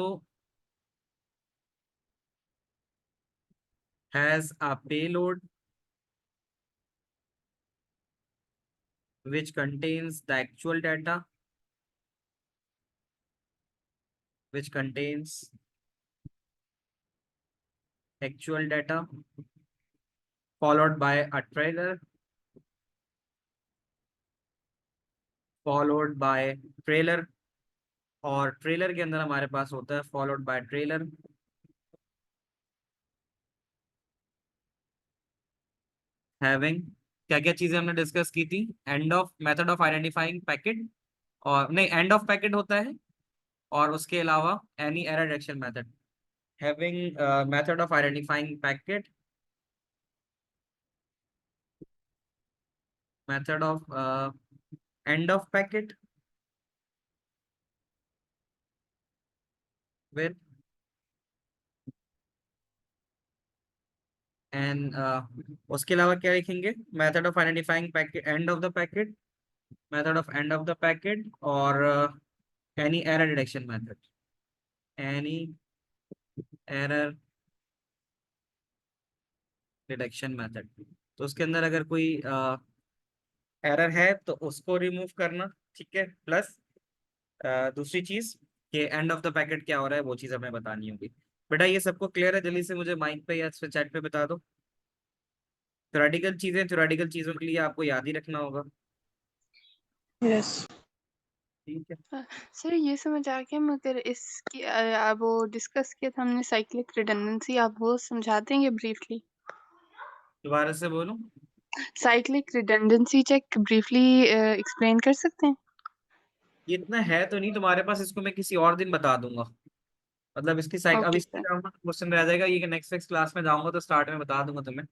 has a payload which contains the actual data, which contains actual data followed by a trailer, followed by trailer, और ट्रेलर के अंदर हमारे पास होता है फॉलोड बाय ट्रेलर, हैविंग, क्या क्या चीजें हमने डिस्कस की थी, end of method of identifying packet, और नहीं एंड ऑफ पैकेट होता है, और उसके अलावा any error detection method, having method of identifying packet, method of end of packet with and उसके अलावा क्या लिखेंगे, method of identifying packet end of the packet, method of end of the packet, और any error detection method, any error detection method. तो उसके अंदर अगर कोई एरर है तो उसको रिमूव करना, ठीक है। प्लस दूसरी चीज कि एंड ऑफ द पैकेट क्या हो रहा है, वो चीज हमें बतानी होगी। बेटा ये सबको क्लियर है? जल्दी से मुझे माइक पे या चैट पे बता दो। थ्योरेटिकल चीजों के लिए आपको याद ही रखना होगा, Yes. ठीक है। सर ये समझ आ गया, मगर इसकी वो डिस्कस किया था हमने साइक्लिक रिडंडेंसी, आप वो समझा देंगे ब्रीफली? दोबारा से बोलो। Cyclic redundancy check briefly explain कर सकते हैं? ये इतना है तो नहीं तुम्हारे पास, इसको मैं किसी और दिन बता दूंगा। मतलब इसकी अब ओके इसकी सर। क्वेश्चन रह जाएगा ये कि नेक्स्ट नेक्स्ट क्लास में जाऊंगा तो स्टार्ट में बता दूंगा तुम्हें।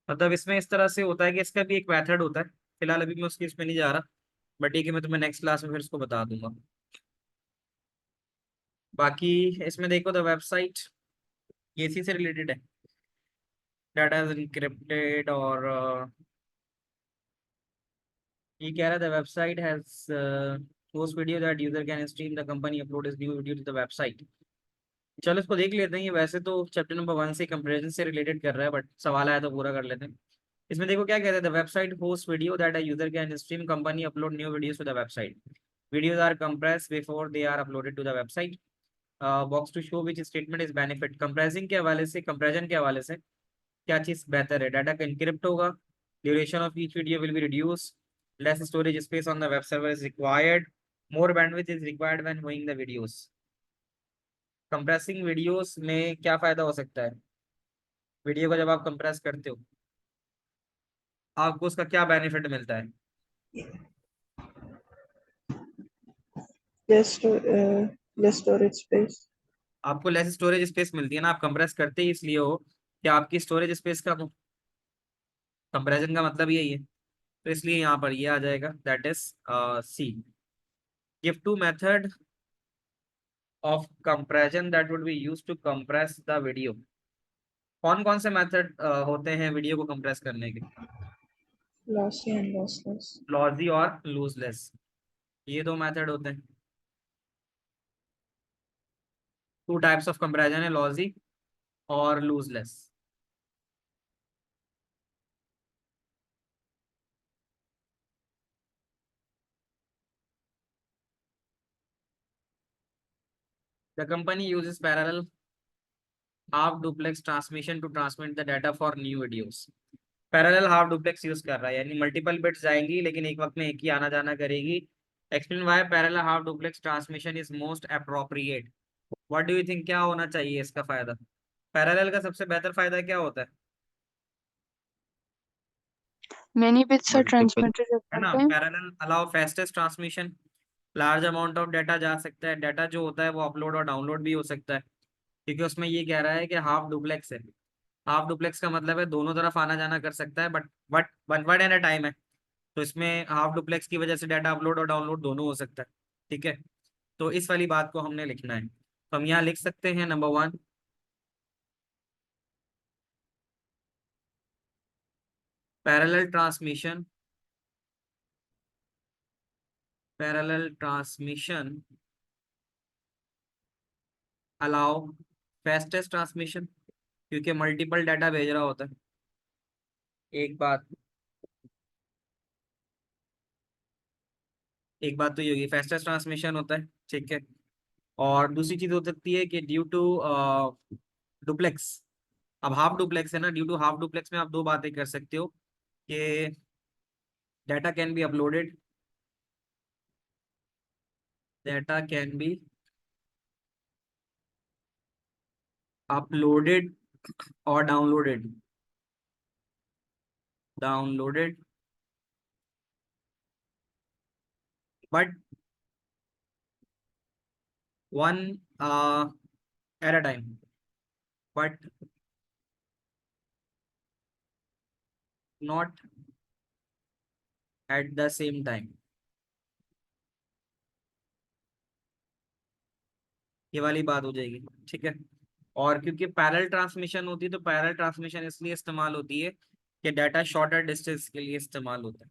मतलब इसमें इस तरह से होता है कि इसका भी एक मेथड होता है, फिलहाल अभी मैं उसकी इसमें नहीं जा रहा, बट ठीक है मैं तुम्हें नेक्स्ट क्लास में फिर इसको बता दूंगा। बाकी इसमें देखो द वेबसाइट, ये इसी से रिलेटेड है, डाटा इज इनक्रिप्टेड, और ये कह रहा है the website has post video that user can stream, the company upload is new video to the website. चलो इसको देख लेते हैं, ये वैसे तो चैप्टर नंबर 1 से कंपैरिजन से रिलेटेड कर रहा है, बट सवाल आया तो पूरा कर लेते हैं। इसमें देखो क्या कहते हैं, the website host video that a user can stream, company upload new videos to the website, videos are compressed before they are uploaded to the website, box to show which statement is benefit. Compressing के हवाले से, कंप्रेजन के हवाले से क्या चीज बेहतर है, डाटा का इनक्रिप्ट होगा, duration of each video will be reduce, less storage space on the web server is required, more bandwidth is required when viewing the videos. Compressing videos में क्या फायदा हो सकता है? वीडियो को जब आप कंप्रेस करते हो आपको उसका क्या बेनिफिट मिलता है? Less storage space. आपको लेस स्टोरेज स्पेस मिलती है ना, आप कंप्रेस करते ही इसलिए हो कि आपकी स्टोरेज स्पेस कम हो। कंप्रेशन का मतलब यही है, तो इसलिए यहाँ पर ये आ जाएगा, that is C. Give two method of compression that would be used to compress the video. कौन कौन से मेथड होते हैं वीडियो को कंप्रेस करने के? Lossy and lossless. लॉजी और लूजलेस, ये दो मेथड होते हैं। टू टाइप्स ऑफ कंप्रेशन है, लॉजी और lossless. The company uses parallel half duplex transmission to transmit the data for new videos. Parallel half duplex use कर रहा है, यानी मल्टीपल बिट्स जाएंगी लेकिन एक वक्त में एक ही आना जाना करेगी। Explain why parallel half duplex transmission is most appropriate. What do you think, क्या होना चाहिए इसका फायदा? पैरेलल का सबसे बेहतर फायदा क्या होता Many bits are transmitted at है one ना? time. Parallel allow fastest transmission, large amount of data जा सकता है, डाटा जो होता है वो अपलोड और डाउनलोड भी हो सकता है, क्योंकि उसमें ये कह रहा है कि हाफ डुप्लेक्स है। हाफ डुप्लेक्स का मतलब है दोनों तरफ आना जाना कर सकता है, but one word at a time है। तो इसमें हाफ डुप्लेक्स की वजह से डाटा अपलोड और डाउनलोड दोनों हो सकता है। ठीक है, तो इस वाली बात को हमने लिखना है, तो हम यहाँ लिख सकते हैं number 1, parallel transmission, parallel transmission allow fastest transmission, क्योंकि मल्टीपल डाटा भेज रहा होता है। एक बात तो ये होगी, फास्टेस्ट ट्रांसमिशन होता है, ठीक है। और दूसरी चीज हो सकती है कि ड्यू टू डुप्लेक्स, अब हाफ डुप्लेक्स है ना, ड्यू टू हाफ डुप्लेक्स में आप दो बातें कर सकते हो कि data can be uploaded, data can be uploaded और downloaded, downloaded but one at a time, but not at the same time. ये वाली बात हो जाएगी, ठीक है। और क्योंकि पैरेलल ट्रांसमिशन होती है, तो पैरेलल ट्रांसमिशन इसलिए इस्तेमाल होती है कि डाटा शॉर्टर डिस्टेंस के लिए इस्तेमाल होता है,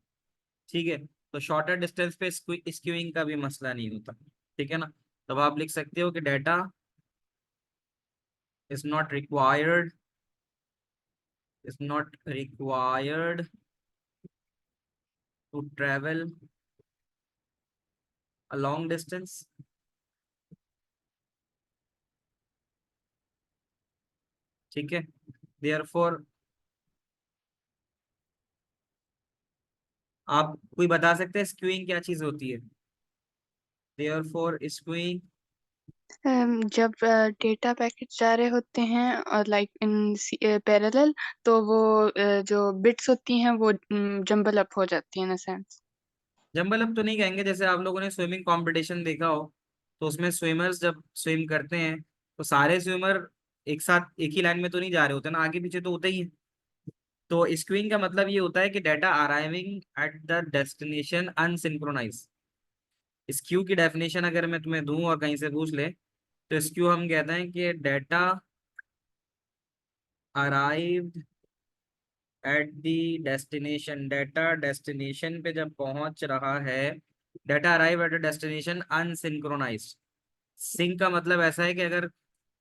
ठीक है। तो शॉर्टर डिस्टेंस पे स्क्यूइंग का भी मसला नहीं होता, ठीक है ना। तब आप लिख सकते हो कि data is not required, is not required to travel a long distance, ठीक है। देयरफॉर आप कोई बता सकते हैं स्क्यूइंग क्या चीज होती है? देयरफॉर स्क्यूइंग, जब डेटा पैकेट जा रहे होते हैं और लाइक इन पैरेलल, तो वो जो बिट्स होती हैं वो जंबल अप हो जाती है इन सेंस। जंबल अप तो नहीं कहेंगे, जैसे आप लोगों ने स्विमिंग कंपटीशन देखा हो, तो उसमें स्विमर्स जब स्विम करते हैं तो सारे स्विमर एक साथ एक ही लाइन में तो नहीं जा रहे होते ना, आगे पीछे तो होते ही है। तो स्क्यूइंग का मतलब ये होता है कि data arriving at the destination unsynchronize. Skew की डेफिनेशन अगर मैं तुम्हें दूं और कहीं से पूछ ले, तो स्क्यू हम कहते हैं कि data arrived at the destination, data destination पे जब पहुंच रहा है, data arrive at a destination unsynchronized. Sync का मतलब ऐसा है कि अगर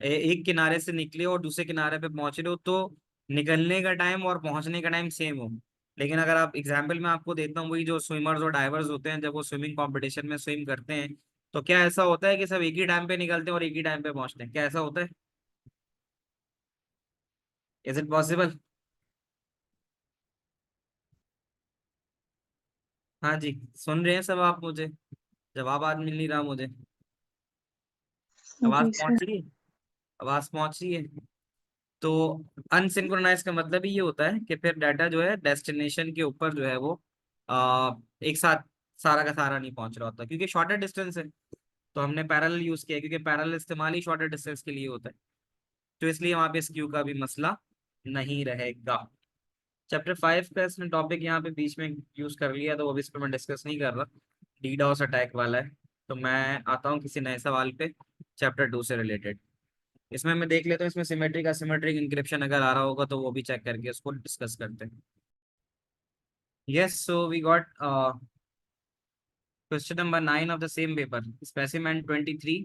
एक किनारे से निकले और दूसरे किनारे पे पहुंच रहे हो तो निकलने का टाइम और पहुंचने का टाइम सेम हो। लेकिन अगर आप एग्जाम्पल में आपको देता हूँ, वही जो स्विमर्स और डाइवर्स होते हैं जब वो स्विमिंग कंपटीशन में स्विम करते हैं, तो क्या ऐसा होता है कि सब एक ही टाइम पे निकलते हैं और एक ही टाइम पे पहुंचते हैं? क्या ऐसा होता है? Is it possible? हाँ जी, सुन रहे हैं सब आप मुझे? जवाब आज मिल नहीं रहा मुझे। आवाज जी पहुंच सर। रही है? आवाज पहुंच रही है? तो अनसिंक्रोनाइज का मतलब ही ये होता है कि फिर डाटा जो है डेस्टिनेशन के ऊपर जो है वो एक साथ सारा का सारा नहीं पहुंच रहा होता, क्योंकि शॉर्टर डिस्टेंस है। तो हमने पैरेलल यूज किया, क्योंकि पैरेलल इस्तेमाल ही शॉर्टर डिस्टेंस के लिए होता है। तो इसलिए वहां पे स्क्यू का भी मसला नहीं रहेगा। चैप्टर 5 का इसने टॉपिक यहाँ पे बीच में यूज कर लिया, तो वो भी इस पर मैं डिस्कस नहीं कर रहा। डीडॉस अटैक वाला है। तो मैं आता हूँ किसी नए सवाल पे चैप्टर 2 से रिलेटेड। इसमें मैं देख लेता हूँ, इसमें सिमेट्रिक असिमेट्रिक इंक्रिप्शन अगर आ रहा होगा तो वो भी चेक करके उसको डिस्कस करते हैं। Yes, so we got question number 9 of the same paper, specimen 23।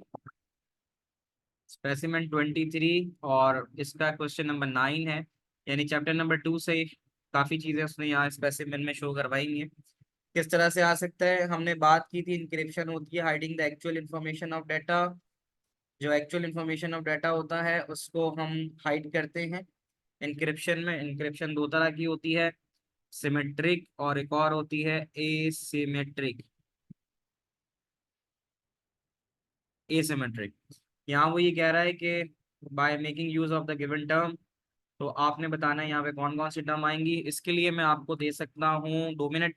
Specimen 23 और इसका क्वेश्चन नंबर 9 है, यानी चैप्टर नंबर 2 से काफ़ी चीज़ें उसने यहाँ स्पेसिमेन में शो करवाई हैं। किस तरह से आ सकता है, हमने बात की थी इंक्रिप्शन होती है hiding the actual information of data. जो एक्चुअल इन्फॉर्मेशन ऑफ डाटा होता है उसको हम हाइड करते हैं इंक्रिप्शन में। इंक्रिप्शन दो तरह की होती है, सिमेट्रिक और एक और होती है एसिमेट्रिक। एसिमेट्रिक, यहाँ वो ये कह रहा है कि by making use of the given term. तो आपने बताना है यहाँ पे कौन कौन सी टर्म आएंगी। इसके लिए मैं आपको दे सकता हूँ 2 मिनट,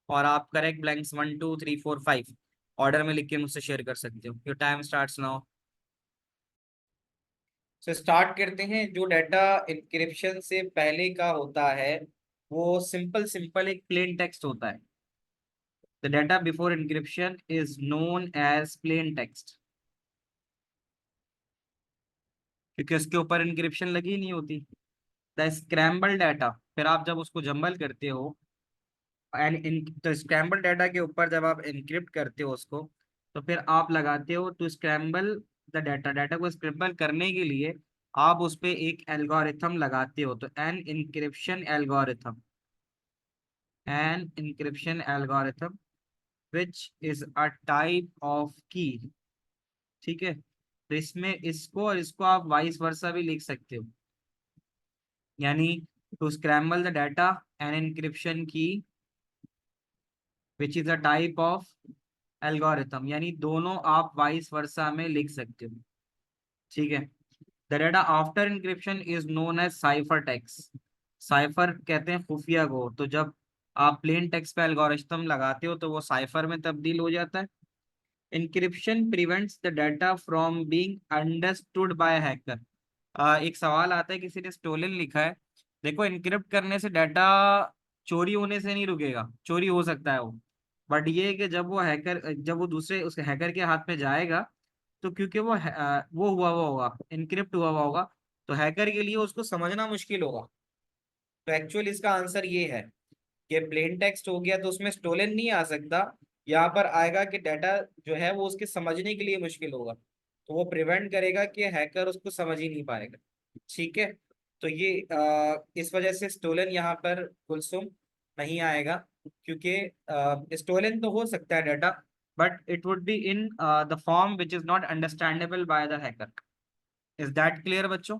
और आप करेक्ट ब्लैंक्स 1 2 3 4 5 ऑर्डर में लिख के मुझसे शेयर कर सकते हो। Your time starts now. So start करते हैं। जो डाटा इंक्रिप्शन से पहले का होता है वो सिंपल सिंपल एक प्लेन टेक्स्ट होता है। The data before encryption is known as plain text, क्योंकि उसके ऊपर इंक्रिप्शन लगी नहीं होती। द स्क्रैम्बल डाटा, फिर आप जब उसको जंबल करते हो एंड इन तो स्क्रैम्बल डाटा के ऊपर जब आप इनक्रिप्ट करते हो उसको, तो फिर आप लगाते हो to scramble the data. Data को स्क्रैम्बल करने के लिए आप उस पे एक एल्गोरिथम लगाते हो, तो an encryption algorithm which is a type of key. ठीक है, तो इसमें इसको और इसको आप वाइस वर्सा भी लिख सकते हो, यानी to scramble the data an encryption की which is a type of algorithm, यानी दोनों आप वाइस वर्सा में लिख सकते हो। ठीक है, the data after encryption is known as cipher text. Cipher कहते हैं खुफिया को। तो जब आप प्लेन टेक्स्ट पे एल्गोरिथम लगाते हो तो वो साइफर में तब्दील हो जाता है। Encryption prevents the data from being understood by hacker. एक सवाल आता है, किसी ने स्टोलन लिखा है। देखो, इनक्रिप्ट करने से डाटा चोरी होने से नहीं रुकेगा, चोरी हो सकता है वो, बट ये है कि जब वो दूसरे उस हैकर के हाथ में जाएगा, तो क्योंकि वो हुआ होगा, इनक्रिप्ट हुआ हुआ होगा, तो हैकर के लिए उसको समझना मुश्किल होगा। तो एक्चुअल इसका आंसर ये है कि प्लेन टेक्स्ट हो गया तो उसमें स्टोलन नहीं आ सकता। यहाँ पर आएगा कि डाटा जो है वो उसके समझने के लिए मुश्किल होगा, तो वो प्रिवेंट करेगा कि हैकर उसको समझ ही नहीं पाएगा। ठीक है, तो ये इस वजह से स्टोलन यहाँ पर कुलसुम नहीं आएगा, क्योंकि स्टोलन तो हो सकता है data, but it would be in the form which is not understandable by the hacker. Is that clear बच्चों?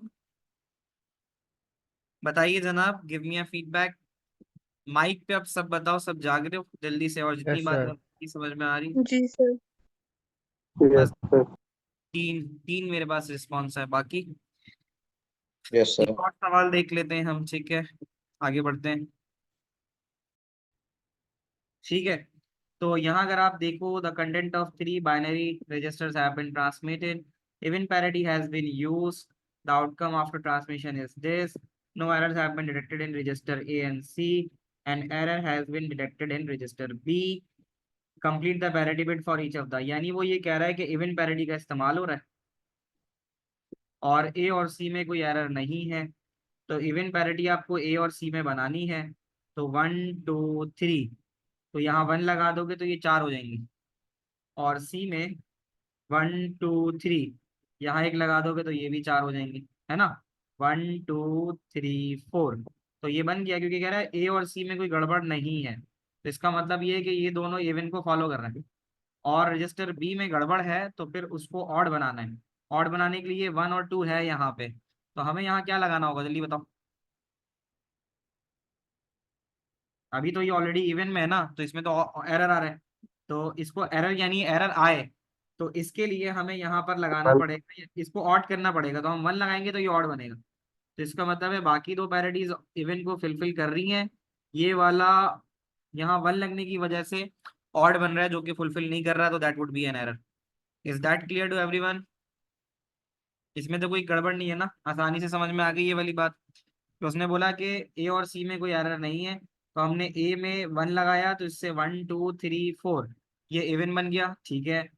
बताइए जनाब, give me a feedback. Mike पे अब सब बताओ, सब जाग रहे हो जल्दी से, और जितनी Yes, बात sir. आपकी समझ में आ रही। जी सर। Yes, बस sir. तीन तीन मेरे पास रिस्पॉन्स है, बाकी Yes, sir. एक और सवाल देख लेते हैं हम। ठीक है, आगे बढ़ते हैं। ठीक है, तो यहाँ अगर आप देखो, the content of 3 binary registers have been transmitted, even parity has been used, the outcome after transmission is this, no errors have been detected in register A and C, an error has been detected in register B, complete the parity bit for each of the. यानी वो ये कह रहा है कि इवन पैरिटी का इस्तेमाल हो रहा है और ए और सी में कोई एरर नहीं है। तो इवन पैरिटी आपको ए और सी में बनानी है, तो 1 2 3, तो यहाँ 1 लगा दोगे तो ये 4 हो जाएंगी, और सी में 1 2 3, यहाँ 1 लगा दोगे तो ये भी 4 हो जाएंगी, है ना। 1 2 3 4, तो ये बन गया, क्योंकि कह रहा है ए और सी में कोई गड़बड़ नहीं है। तो इसका मतलब ये है कि ये दोनों इवन को फॉलो कर रहे हैं। और रजिस्टर बी में गड़बड़ है तो फिर उसको ऑड बनाना है। ऑड बनाने के लिए 1 और 2 है यहाँ पे, तो हमें यहाँ क्या लगाना होगा, जल्दी बताओ। अभी तो ये ऑलरेडी इवन में है ना, तो इसमें तो एरर आ रहा है, तो इसको एरर यानी एरर आए तो इसके लिए हमें यहाँ पर लगाना पड़ेगा, इसको ऑड करना पड़ेगा, तो हम 1 लगाएंगे तो ये ऑड बनेगा। तो इसका मतलब है बाकी दो पैरिटीज इवन को फिलफिल कर रही हैं, ये वाला यहाँ 1 लगने की वजह से ऑड बन रहा है जो कि फुलफिल नहीं कर रहा, तो that would be an error. Is that clear to everyone? इसमें तो कोई गड़बड़ नहीं है ना, आसानी से समझ में आ गई ये वाली बात। तो उसने बोला कि ए और सी में कोई एरर नहीं है, तो हमने ए में 1 लगाया तो इससे 1 2 3 4 ये इवन बन गया, ठीक है।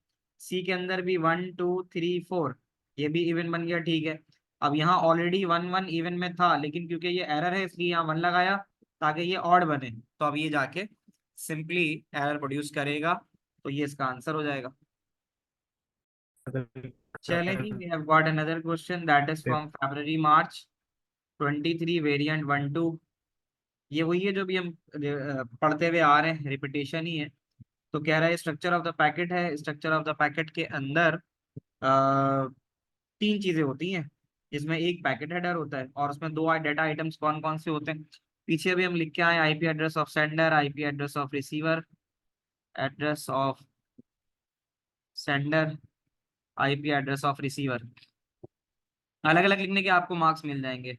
सी के अंदर भी 1 2 3 4 ये भी इवन बन गया, ठीक है। अब यहाँ ऑलरेडी 1 1 इवन में था, लेकिन क्योंकि ये एरर है इसलिए यहाँ 1 लगाया ताकि ये ऑड बने, तो अब ये जाके सिंपली एरर प्रोड्यूस करेगा, तो ये इसका आंसर हो जाएगा। चलें जी, we have got another question that is from February March 23 variant 1 2। ये वही है जो भी हम पढ़ते हुए आ रहे हैं, रिपीटेशन ही है। तो कह रहा है स्ट्रक्चर ऑफ द पैकेट है, स्ट्रक्चर ऑफ द पैकेट के अंदर 3 चीजें होती हैं, जिसमें एक पैकेट हेडर होता है और उसमें 2 डाटा आइटम्स कौन कौन से होते हैं पीछे भी हम लिख के आए, IP address of sender, IP address of receiver, address of sender, IP address of receiver. अलग अलग लिखने के आपको मार्क्स मिल जाएंगे।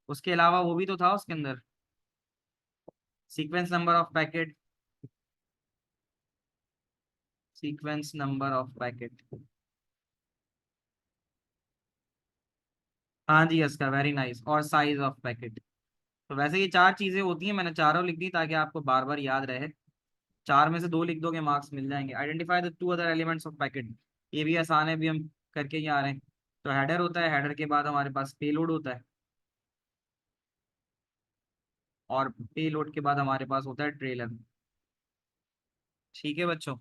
उसके अलावा वो भी तो था उसके अंदर, sequence number of packet, sequence number of packet. हाँ जी इसका वेरी नाइस, और साइज ऑफ पैकेट। तो वैसे ये 4 चीजें होती हैं, मैंने चारों लिख दी ताकि आपको बार बार याद रहे। 4 में से 2 लिख दोगे मार्क्स मिल जाएंगे। Identify the 2 other elements of packet, ये भी आसान है, भी हम करके ही आ रहे हैं। तो हेडर होता है, हेडर के बाद हमारे पास पेलोड होता है, और पेलोड के बाद हमारे पास होता है ट्रेलर। ठीक है बच्चों,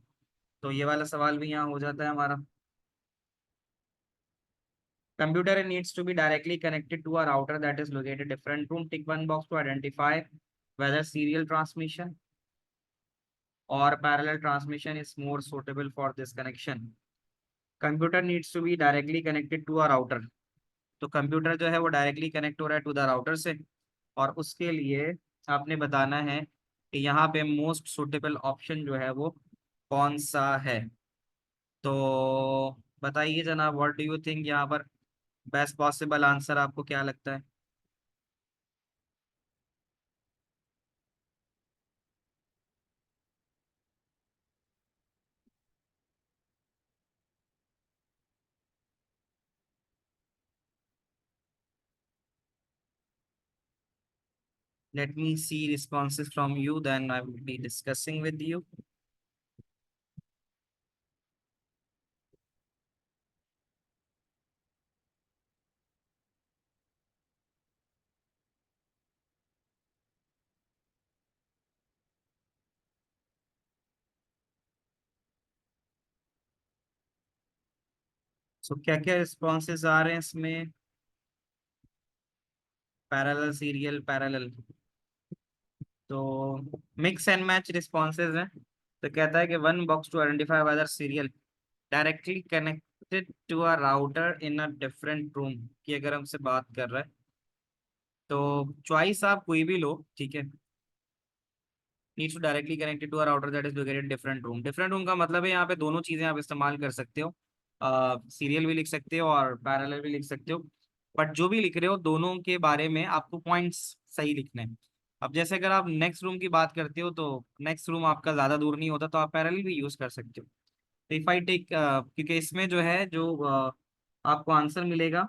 तो ये वाला सवाल भी यहाँ हो जाता है हमारा। Computer needs to be directly connected to a router that is located different room. Tick one box to identify whether serial transmission or parallel transmission is more suitable for this connection. Computer needs to be directly connected to a router. तो कंप्यूटर जो है वो डायरेक्टली कनेक्ट हो रहा है टू द राउटर से, और उसके लिए आपने बताना है कि यहाँ पे मोस्ट सुटेबल ऑप्शन जो है वो कौन सा है। तो बताइए जनाब, व्हाट डू यू थिंक, यहाँ पर बेस्ट पॉसिबल आंसर आपको क्या लगता है? Let me see responses from you, then I will be discussing with you. So क्या क्या responses आ रहे हैं इसमें? पैरेलल, सीरियल, पैरेलल, तो मिक्स एंड मैच रिस्पॉन्सेज हैं। तो कहता है कि 1 box to identify whether serial directly connected to a router in a different room की अगर हमसे बात कर रहा है, तो चॉइस आप कोई भी लो, ठीक है। Needs to directly connected to a router that is located different room. Different room का मतलब है यहाँ पे दोनों चीजें आप इस्तेमाल कर सकते हो, सीरियल भी लिख सकते हो और पैरेलल भी लिख सकते हो, बट जो भी लिख रहे हो दोनों के बारे में आपको पॉइंट्स सही लिखने हैं। अब जैसे अगर आप नेक्स्ट रूम की बात करते हो तो नेक्स्ट रूम आपका ज़्यादा दूर नहीं होता, तो आप पैरेलल भी यूज़ कर सकते हो। तो इफ आई टेक, क्योंकि इसमें जो है जो आपको आंसर मिलेगा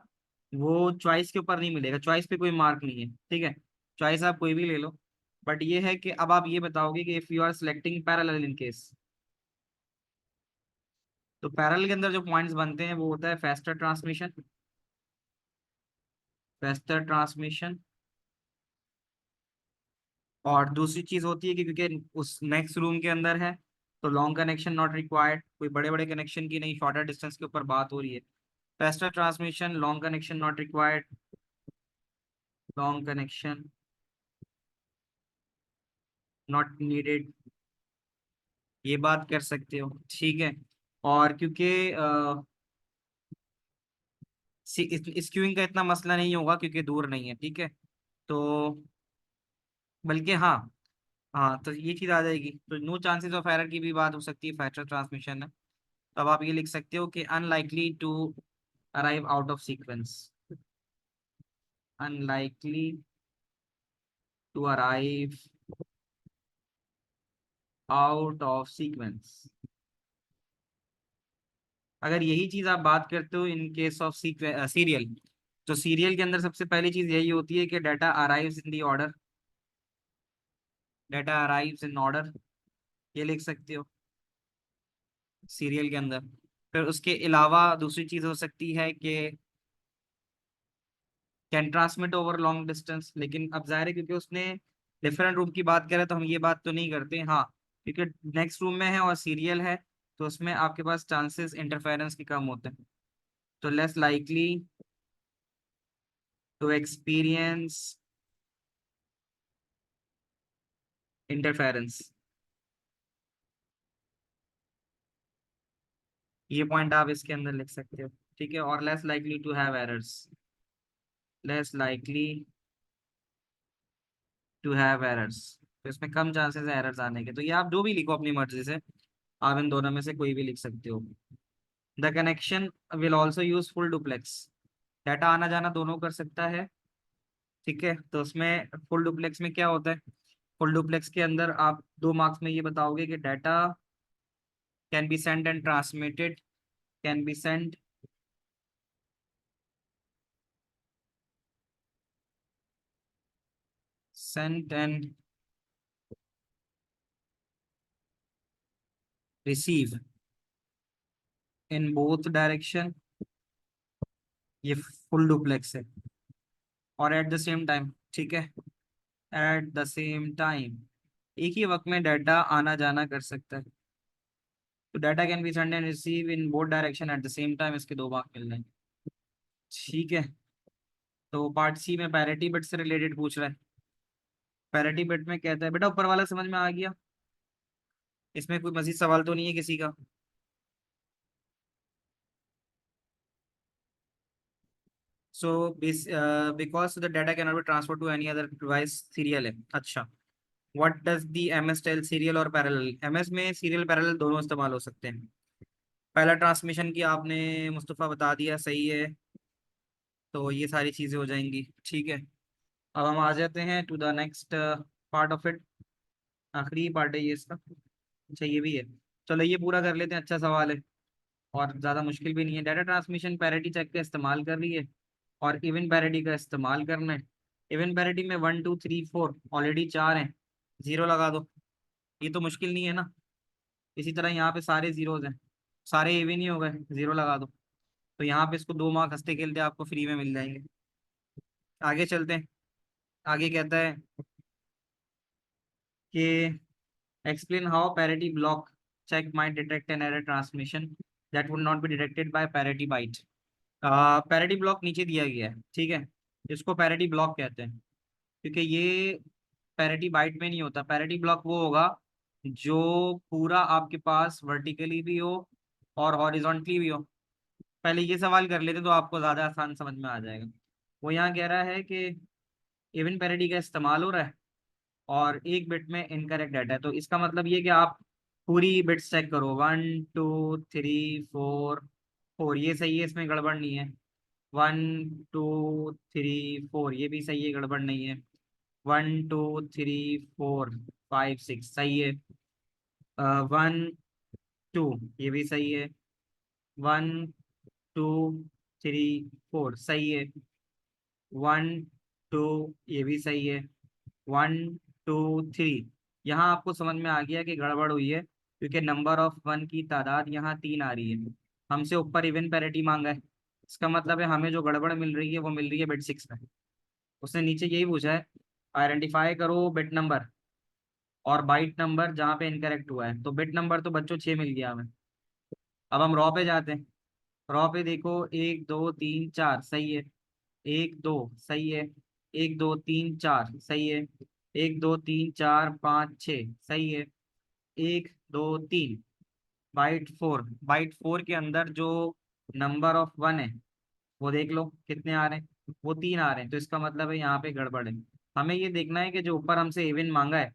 वो चॉइस के ऊपर नहीं मिलेगा, चॉइस पे कोई मार्क नहीं है, ठीक है। चॉइस आप कोई भी ले लो, बट ये है कि अब आप ये बताओगे कि if you are selecting parallel in case, तो पैरेलल के अंदर जो पॉइंट्स बनते हैं वो होता है फास्टर ट्रांसमिशन, फास्टर ट्रांसमिशन। और दूसरी चीज होती है कि क्योंकि उस नेक्स्ट रूम के अंदर है तो लॉन्ग कनेक्शन नॉट रिक्वायर्ड, कोई बड़े बड़े कनेक्शन की नहीं, शॉर्टर डिस्टेंस के ऊपर बात हो रही है। Faster transmission, long connection not required, long connection not needed, ये बात कर सकते हो, ठीक है। और क्योंकि इस क्यूइंग का इतना मसला नहीं होगा क्योंकि दूर नहीं है, ठीक है। तो बल्कि हाँ, हाँ, तो ये चीज आ जाएगी, तो नो चांसेस ऑफ एरर की भी बात हो सकती है, फैक्टर ट्रांसमिशन है। तो अब आप ये लिख सकते हो कि unlikely to arrive out of sequence, unlikely to arrive out of sequence. अगर यही चीज आप बात करते हो इन केस ऑफ सीरियल, तो सीरियल के अंदर सबसे पहली चीज यही होती है कि data arrives in the order, data arrives in order, ये लिख सकते हो सीरियल के अंदर। फिर उसके अलावा दूसरी चीज हो सकती है कि can transmit over long distance, लेकिन अब जाहिर है क्योंकि उसने डिफरेंट रूम की बात करें तो हम ये बात तो नहीं करते। हाँ, क्योंकि नेक्स्ट रूम में है और सीरियल है, तो उसमें आपके पास चांसेस इंटरफेरेंस के कम होते हैं, तो less likely to experience interference. ये पॉइंट आप इसके अंदर लिख सकते हो, ठीक है। और less likely to have errors, less likely to have errors, तो इसमें कम चांसेस है एरर्स आने के। तो ये आप जो भी लिखो अपनी मर्जी से, आप इन दोनों में से कोई भी लिख सकते हो। The connection will also use full duplex, data आना जाना दोनों कर सकता है, ठीक है। तो उसमें फुल डुप्लेक्स में क्या होता है, फुल डुप्लेक्स के अंदर आप 2 मार्क्स में ये बताओगे कि data can be send and transmitted, can be send sent and receive in both direction, ये फुल डुप्लेक्स है। और एट द सेम टाइम, ठीक है, एट द सेम टाइम एक ही वक्त में डाटा आना जाना कर सकता है, तो data can be send and receive in both direction at the same time, इसके 2 मार्क मिल रहे हैं, ठीक है। तो पार्ट सी में पैरिटी बिट से रिलेटेड पूछ रहा है। पैरिटी बिट में कहता है, बेटा ऊपर वाला समझ में आ गया, इसमें कोई मजीद सवाल तो नहीं है किसी का? So because the data can not be transfer to any other device, serial है। अच्छा, what does the MS tell, serial और पैरेलल? एमएस में सीरियल पैरेलल दोनों इस्तेमाल हो सकते हैं। पहला ट्रांसमिशन की आपने मुस्तफ़ा बता दिया, सही है, तो ये सारी चीज़ें हो जाएंगी, ठीक है। अब हम आ जाते हैं to the next part of it, आखिरी पार्ट है ये इसका, अच्छा ये भी है। चलो ये पूरा कर लेते हैं, अच्छा सवाल है और ज़्यादा मुश्किल भी नहीं है। डाटा ट्रांसमिशन पैरिटी चेक का इस्तेमाल कर रही है और इवन पैरिटी का इस्तेमाल करना है। इवन पैरिटी में 1 2 3 4 ऑलरेडी 4 हैं, 0 लगा दो, ये तो मुश्किल नहीं है ना। इसी तरह यहाँ पे सारे जीरोज हैं, सारे इवन ही हो गए, 0 लगा दो, तो यहाँ पे इसको 2 मार्क हंसते खेलते आपको फ्री में मिल जाएंगे। आगे चलते हैं, आगे कहता है कि explain how parity block check might detect an error transmission that would not be detected by parity byte। Parity block नीचे दिया गया है, ठीक है, इसको पैरिटी ब्लॉक कहते हैं, क्योंकि ये पैरिटी बाइट में नहीं होता। पैरिटी ब्लॉक वो होगा जो पूरा आपके पास वर्टिकली भी हो और हॉरिजॉन्टली भी हो। पहले ये सवाल कर लेते तो आपको ज़्यादा आसान समझ में आ जाएगा। वो यहाँ कह रहा है कि इवन पैरिटी का इस्तेमाल हो रहा है और एक बिट में इनकरेक्ट डाटा है, तो इसका मतलब ये कि आप पूरी बिट्स चेक करो, 1 2 3 4 4, ये सही है, इसमें गड़बड़ नहीं है। 1 2 3 4 ये भी सही है, गड़बड़ नहीं है। 1 2 3 4 5 6 सही है। 1 2 ये भी सही है। 1 2 3 4 सही है। 1 2 ये भी सही है। 1 2 3, यहाँ आपको समझ में आ गया कि गड़बड़ हुई है, क्योंकि नंबर ऑफ 1 की तादाद यहाँ 3 आ रही है, हमसे ऊपर इवन पैरिटी मांगा है, इसका मतलब है हमें जो गड़बड़ मिल रही है वो मिल रही है बिट 6 में। उसने नीचे यही पूछा है, आइडेंटिफाई करो बिट नंबर और बाइट नंबर जहाँ पे इनकरेक्ट हुआ है, तो बिट नंबर तो बच्चों 6 मिल गया हमें। अब हम रॉ पे जाते हैं, रॉ पे देखो 1 2 3 4 सही है, 1 2 सही है, 1 2 3 4 सही है, 1 2 3 4 5 6 सही है, 1 2 3। बाइट 4 के अंदर जो नंबर ऑफ 1 है वो देख लो कितने आ रहे हैं, वो 3 आ रहे हैं, तो इसका मतलब है यहाँ पे गड़बड़ है। हमें ये देखना है कि जो ऊपर हमसे इवन मांगा है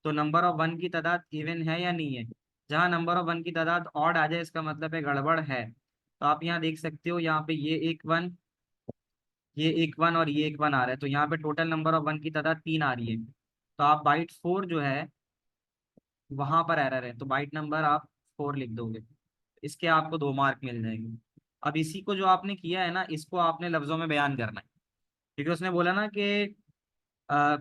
तो नंबर ऑफ वन की तादाद इवन है या नहीं है। जहाँ नंबर ऑफ वन की तादाद ऑड आ जाए इसका मतलब है गड़बड़ है। तो आप यहाँ देख सकते हो, यहाँ पे ये एक वन, ये एक वन और ये एक वन आ रहा है, तो यहाँ पे टोटल नंबर ऑफ वन की तादाद 3 आ रही है। तो आप बाइट 4 जो है वहां पर एरर है, तो बाइट नंबर आप 4 लिख दोगे, इसके आपको 2 मार्क मिल जाएंगे। अब इसी को जो आपने किया है ना, इसको आपने लफ्जों में बयान करना है, क्योंकि उसने बोला ना कि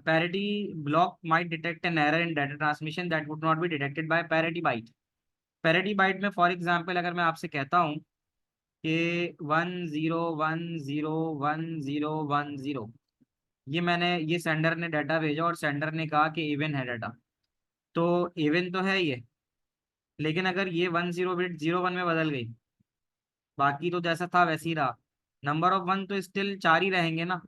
parity block might detect an error in data transmission that would not be detected by parity byte। parity byte में फॉर एग्जांपल अगर मैं आपसे कहता हूँ कि 10101010, ये मैंने, ये सेंडर ने डाटा भेजा और सेंडर ने कहा कि इवन है डाटा, तो इवन तो है ये, लेकिन अगर ये 10 बिट 01 में बदल गई, बाकी तो जैसा था वैसे ही रहा, नंबर ऑफ वन तो स्टिल 4 ही रहेंगे ना,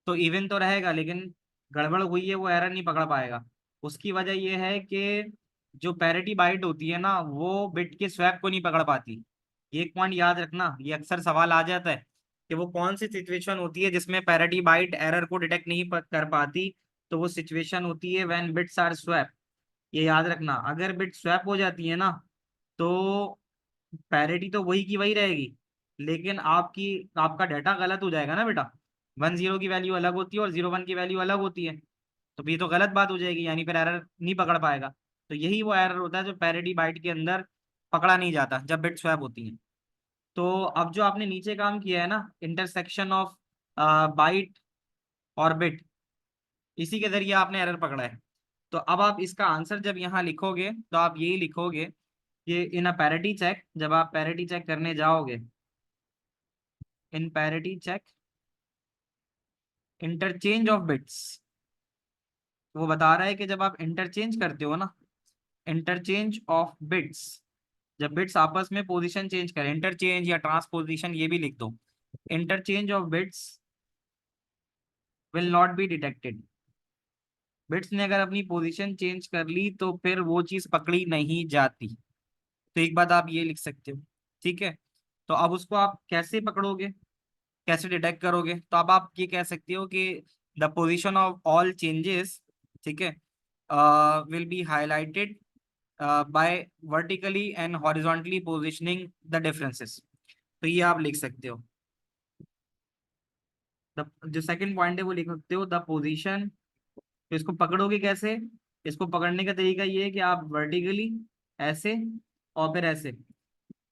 तो इवन तो रहेगा, लेकिन गड़बड़ हुई है वो एरर नहीं पकड़ पाएगा। उसकी वजह ये है कि जो पैरिटी बाइट होती है ना, वो बिट के स्वैप को नहीं पकड़ पाती। ये एक पॉइंट याद रखना, ये अक्सर सवाल आ जाता है कि वो कौन सी सिचुएशन होती है जिसमें पैरिटी बाइट एरर को डिटेक्ट नहीं कर पाती। तो वो सिचुएशन होती है व्हेन बिट्स आर स्वैप। ये याद रखना, अगर बिट स्वैप हो जाती है ना, तो पैरिटी तो वही की वही रहेगी, लेकिन आपका डाटा गलत हो जाएगा ना बेटा। 10 की वैल्यू अलग होती है और 01 की वैल्यू अलग होती है, तो ये तो गलत बात हो जाएगी, यानी फिर एरर नहीं पकड़ पाएगा। तो यही वो एरर होता है जो पैरिटी बाइट के अंदर पकड़ा नहीं जाता जब बिट स्वैप होती है। तो अब जो आपने नीचे काम किया है ना, इंटरसेक्शन ऑफ बाइट और बिट, इसी के जरिए आपने एरर पकड़ा है। तो अब आप इसका आंसर जब यहाँ लिखोगे तो आप यही लिखोगे कि इन अ पैरिटी चेक, जब आप पैरिटी चेक करने जाओगे, in parity check interchange of bits, वो बता रहा है कि जब आप इंटरचेंज करते हो ना, इंटरचेंज ऑफ बिट्स, जब बिट्स आपस में पोजीशन चेंज करें, इंटरचेंज या ट्रांसपोजिशन ये भी लिख दो, interchange of bits will not be detected. Bits ने अगर अपनी पोजीशन चेंज कर ली तो फिर वो चीज पकड़ी नहीं जाती। तो एक बात आप ये लिख सकते हो, ठीक है। तो अब उसको आप कैसे पकड़ोगे, कैसे डिटेक्ट करोगे, तो अब आप ये कह सकते हो कि the position of all changes, ठीक है, will be highlighted by vertically and horizontally positioning the differences. तो ये आप लिख सकते हो। जो सेकंड पॉइंट है वो लिख सकते हो, द पोजीशन। तो इसको पकड़ोगे कैसे, इसको पकड़ने का तरीका ये है कि आप वर्टिकली ऐसे और फिर ऐसे,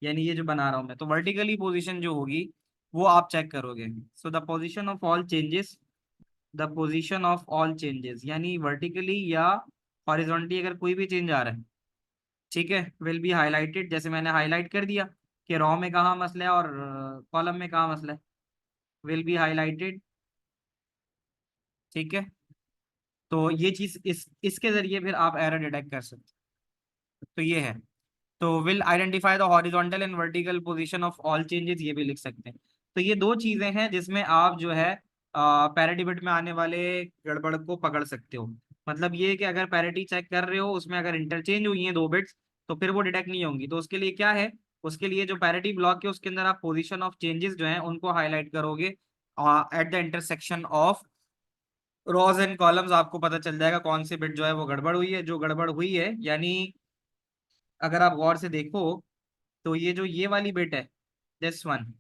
यानी ये जो बना रहा हूं मैं, तो वर्टिकली पोजीशन जो होगी वो आप चेक करोगे। So the position of all changes, the position of all changes यानी वर्टिकली या हॉरिजॉन्टली अगर कोई भी चेंज आ रहा है, ठीक है, विल बी हाईलाइटेड, जैसे मैंने हाईलाइट कर दिया कि रॉ में कहाँ मसला है और कॉलम में कहाँ मसला है, विल बी हाईलाइटेड, ठीक है। तो ये चीज इसके जरिए फिर आप एरर डिटेक्ट कर सकते हो। तो ये है, तो will identify the horizontal and vertical position of all changes, ये भी लिख सकते हैं। तो ये दो चीजें हैं जिसमें आप जो है पैरिटी बिट में आने वाले गड़बड़ को पकड़ सकते हो। मतलब ये कि अगर पैरिटी चेक कर रहे हो, उसमें अगर इंटरचेंज हुई हैं 2 बिट्स, तो फिर वो डिटेक्ट नहीं होंगी। तो उसके लिए क्या है, उसके लिए जो पैरिटी ब्लॉक है उसके अंदर आप पोजिशन ऑफ चेंजेस जो है उनको हाईलाइट करोगे at the intersection of rose and columns. आपको पता चल जाएगा कौन सी बिट जो है वो गड़बड़ हुई है। जो गड़बड़ हुई है यानी अगर आप गौर से देखो तो ये जो ये वाली बिट है, this one,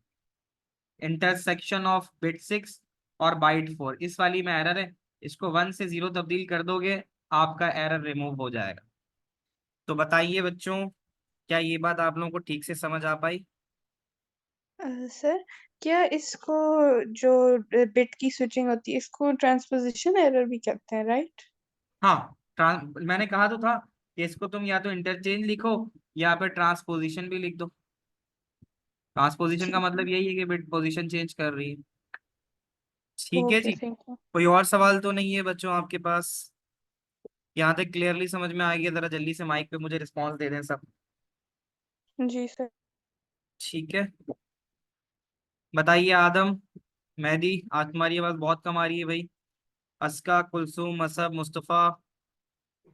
intersection of bit 6 और बाइट 4, इस वाली में एरर है। इसको 1 से 0 तब्दील कर दोगे, आपका एरर रिमूव हो जाएगा। तो बताइए बच्चों, क्या ये बात आप लोगों को ठीक से समझ आ पाई। सर, क्या इसको जो बिट की स्विचिंग होती है इसको ट्रांसपोजिशन एरर भी कहते हैं, राइट? हाँ, मैंने कहा तो था कि इसको तुम या तो इंटरचेंज लिखो या फिर ट्रांसपोजिशन भी लिख दो। ट्रांसपोजिशन का ठीक मतलब है। यही है कि बिट पोजीशन चेंज कर रही है। ठीक है ओके, जी। Thank you. कोई और सवाल तो नहीं है बच्चों आपके पास, यहाँ तक क्लियरली समझ में आ गया। जरा जल्दी से माइक पे मुझे रिस्पॉन्स दे दें सब। जी सर। ठीक है, बताइए आदम, मेहदी, आज तुम्हारी आवाज बहुत कम आ रही है भाई। अस्का, कुलसुम, असब, मुस्तफ़ा,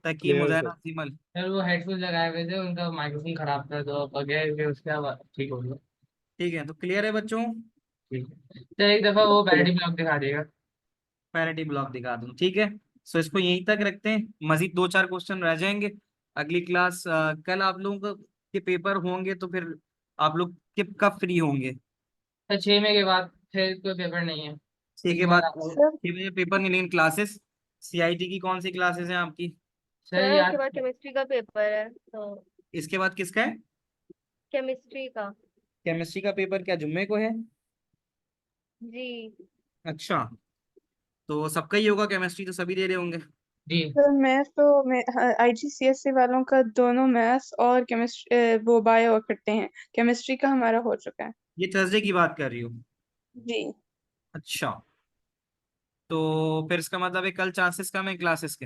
तकी, क्लियर मुजैना, सर। सिमल। सर वो हेडफोन लगाए हुए थे, उनका माइक्रोफोन खराब था तो बगैर के उसके बाद ठीक हो गया। ठीक है, तो क्लियर है बच्चों। ठीक है, तो एक दफा वो पैरेडी ब्लॉक दिखा देगा। पैरिटी ब्लॉक दिखा दूं, ठीक है। सो इसको यहीं तक रखते हैं, मजीद 2-4 क्वेश्चन रह जाएंगे। अगली क्लास कल आप लोगों के पेपर होंगे, तो फिर आप लोग कब फ्री होंगे? तो 6 मई के बाद फिर कोई पेपर नहीं है। 6 इस के बार बाद आप 6 बजे पेपर नहीं, लेकिन क्लासेस सीआईटी की कौन सी क्लासेस हैं आपकी? सर सर यार के बाद केमिस्ट्री का पेपर है तो इसके बाद किसका है? केमिस्ट्री का। केमिस्ट्री का पेपर क्या जुम्मे को है? जी अच्छा, तो सबका ही होगा, केमिस्ट्री तो सभी दे रहे होंगे। जी सर मैथ तो आईजीसीएसई वालों का दोनों मैथ्स और केमिस्ट्री वो बायो करते हैं। केमिस्ट्री का हमारा हो चुका है। ये थर्सडे की बात कर रही हो? जी। अच्छा, तो फिर इसका मतलब है कल चांसेस कम है क्लासेस के।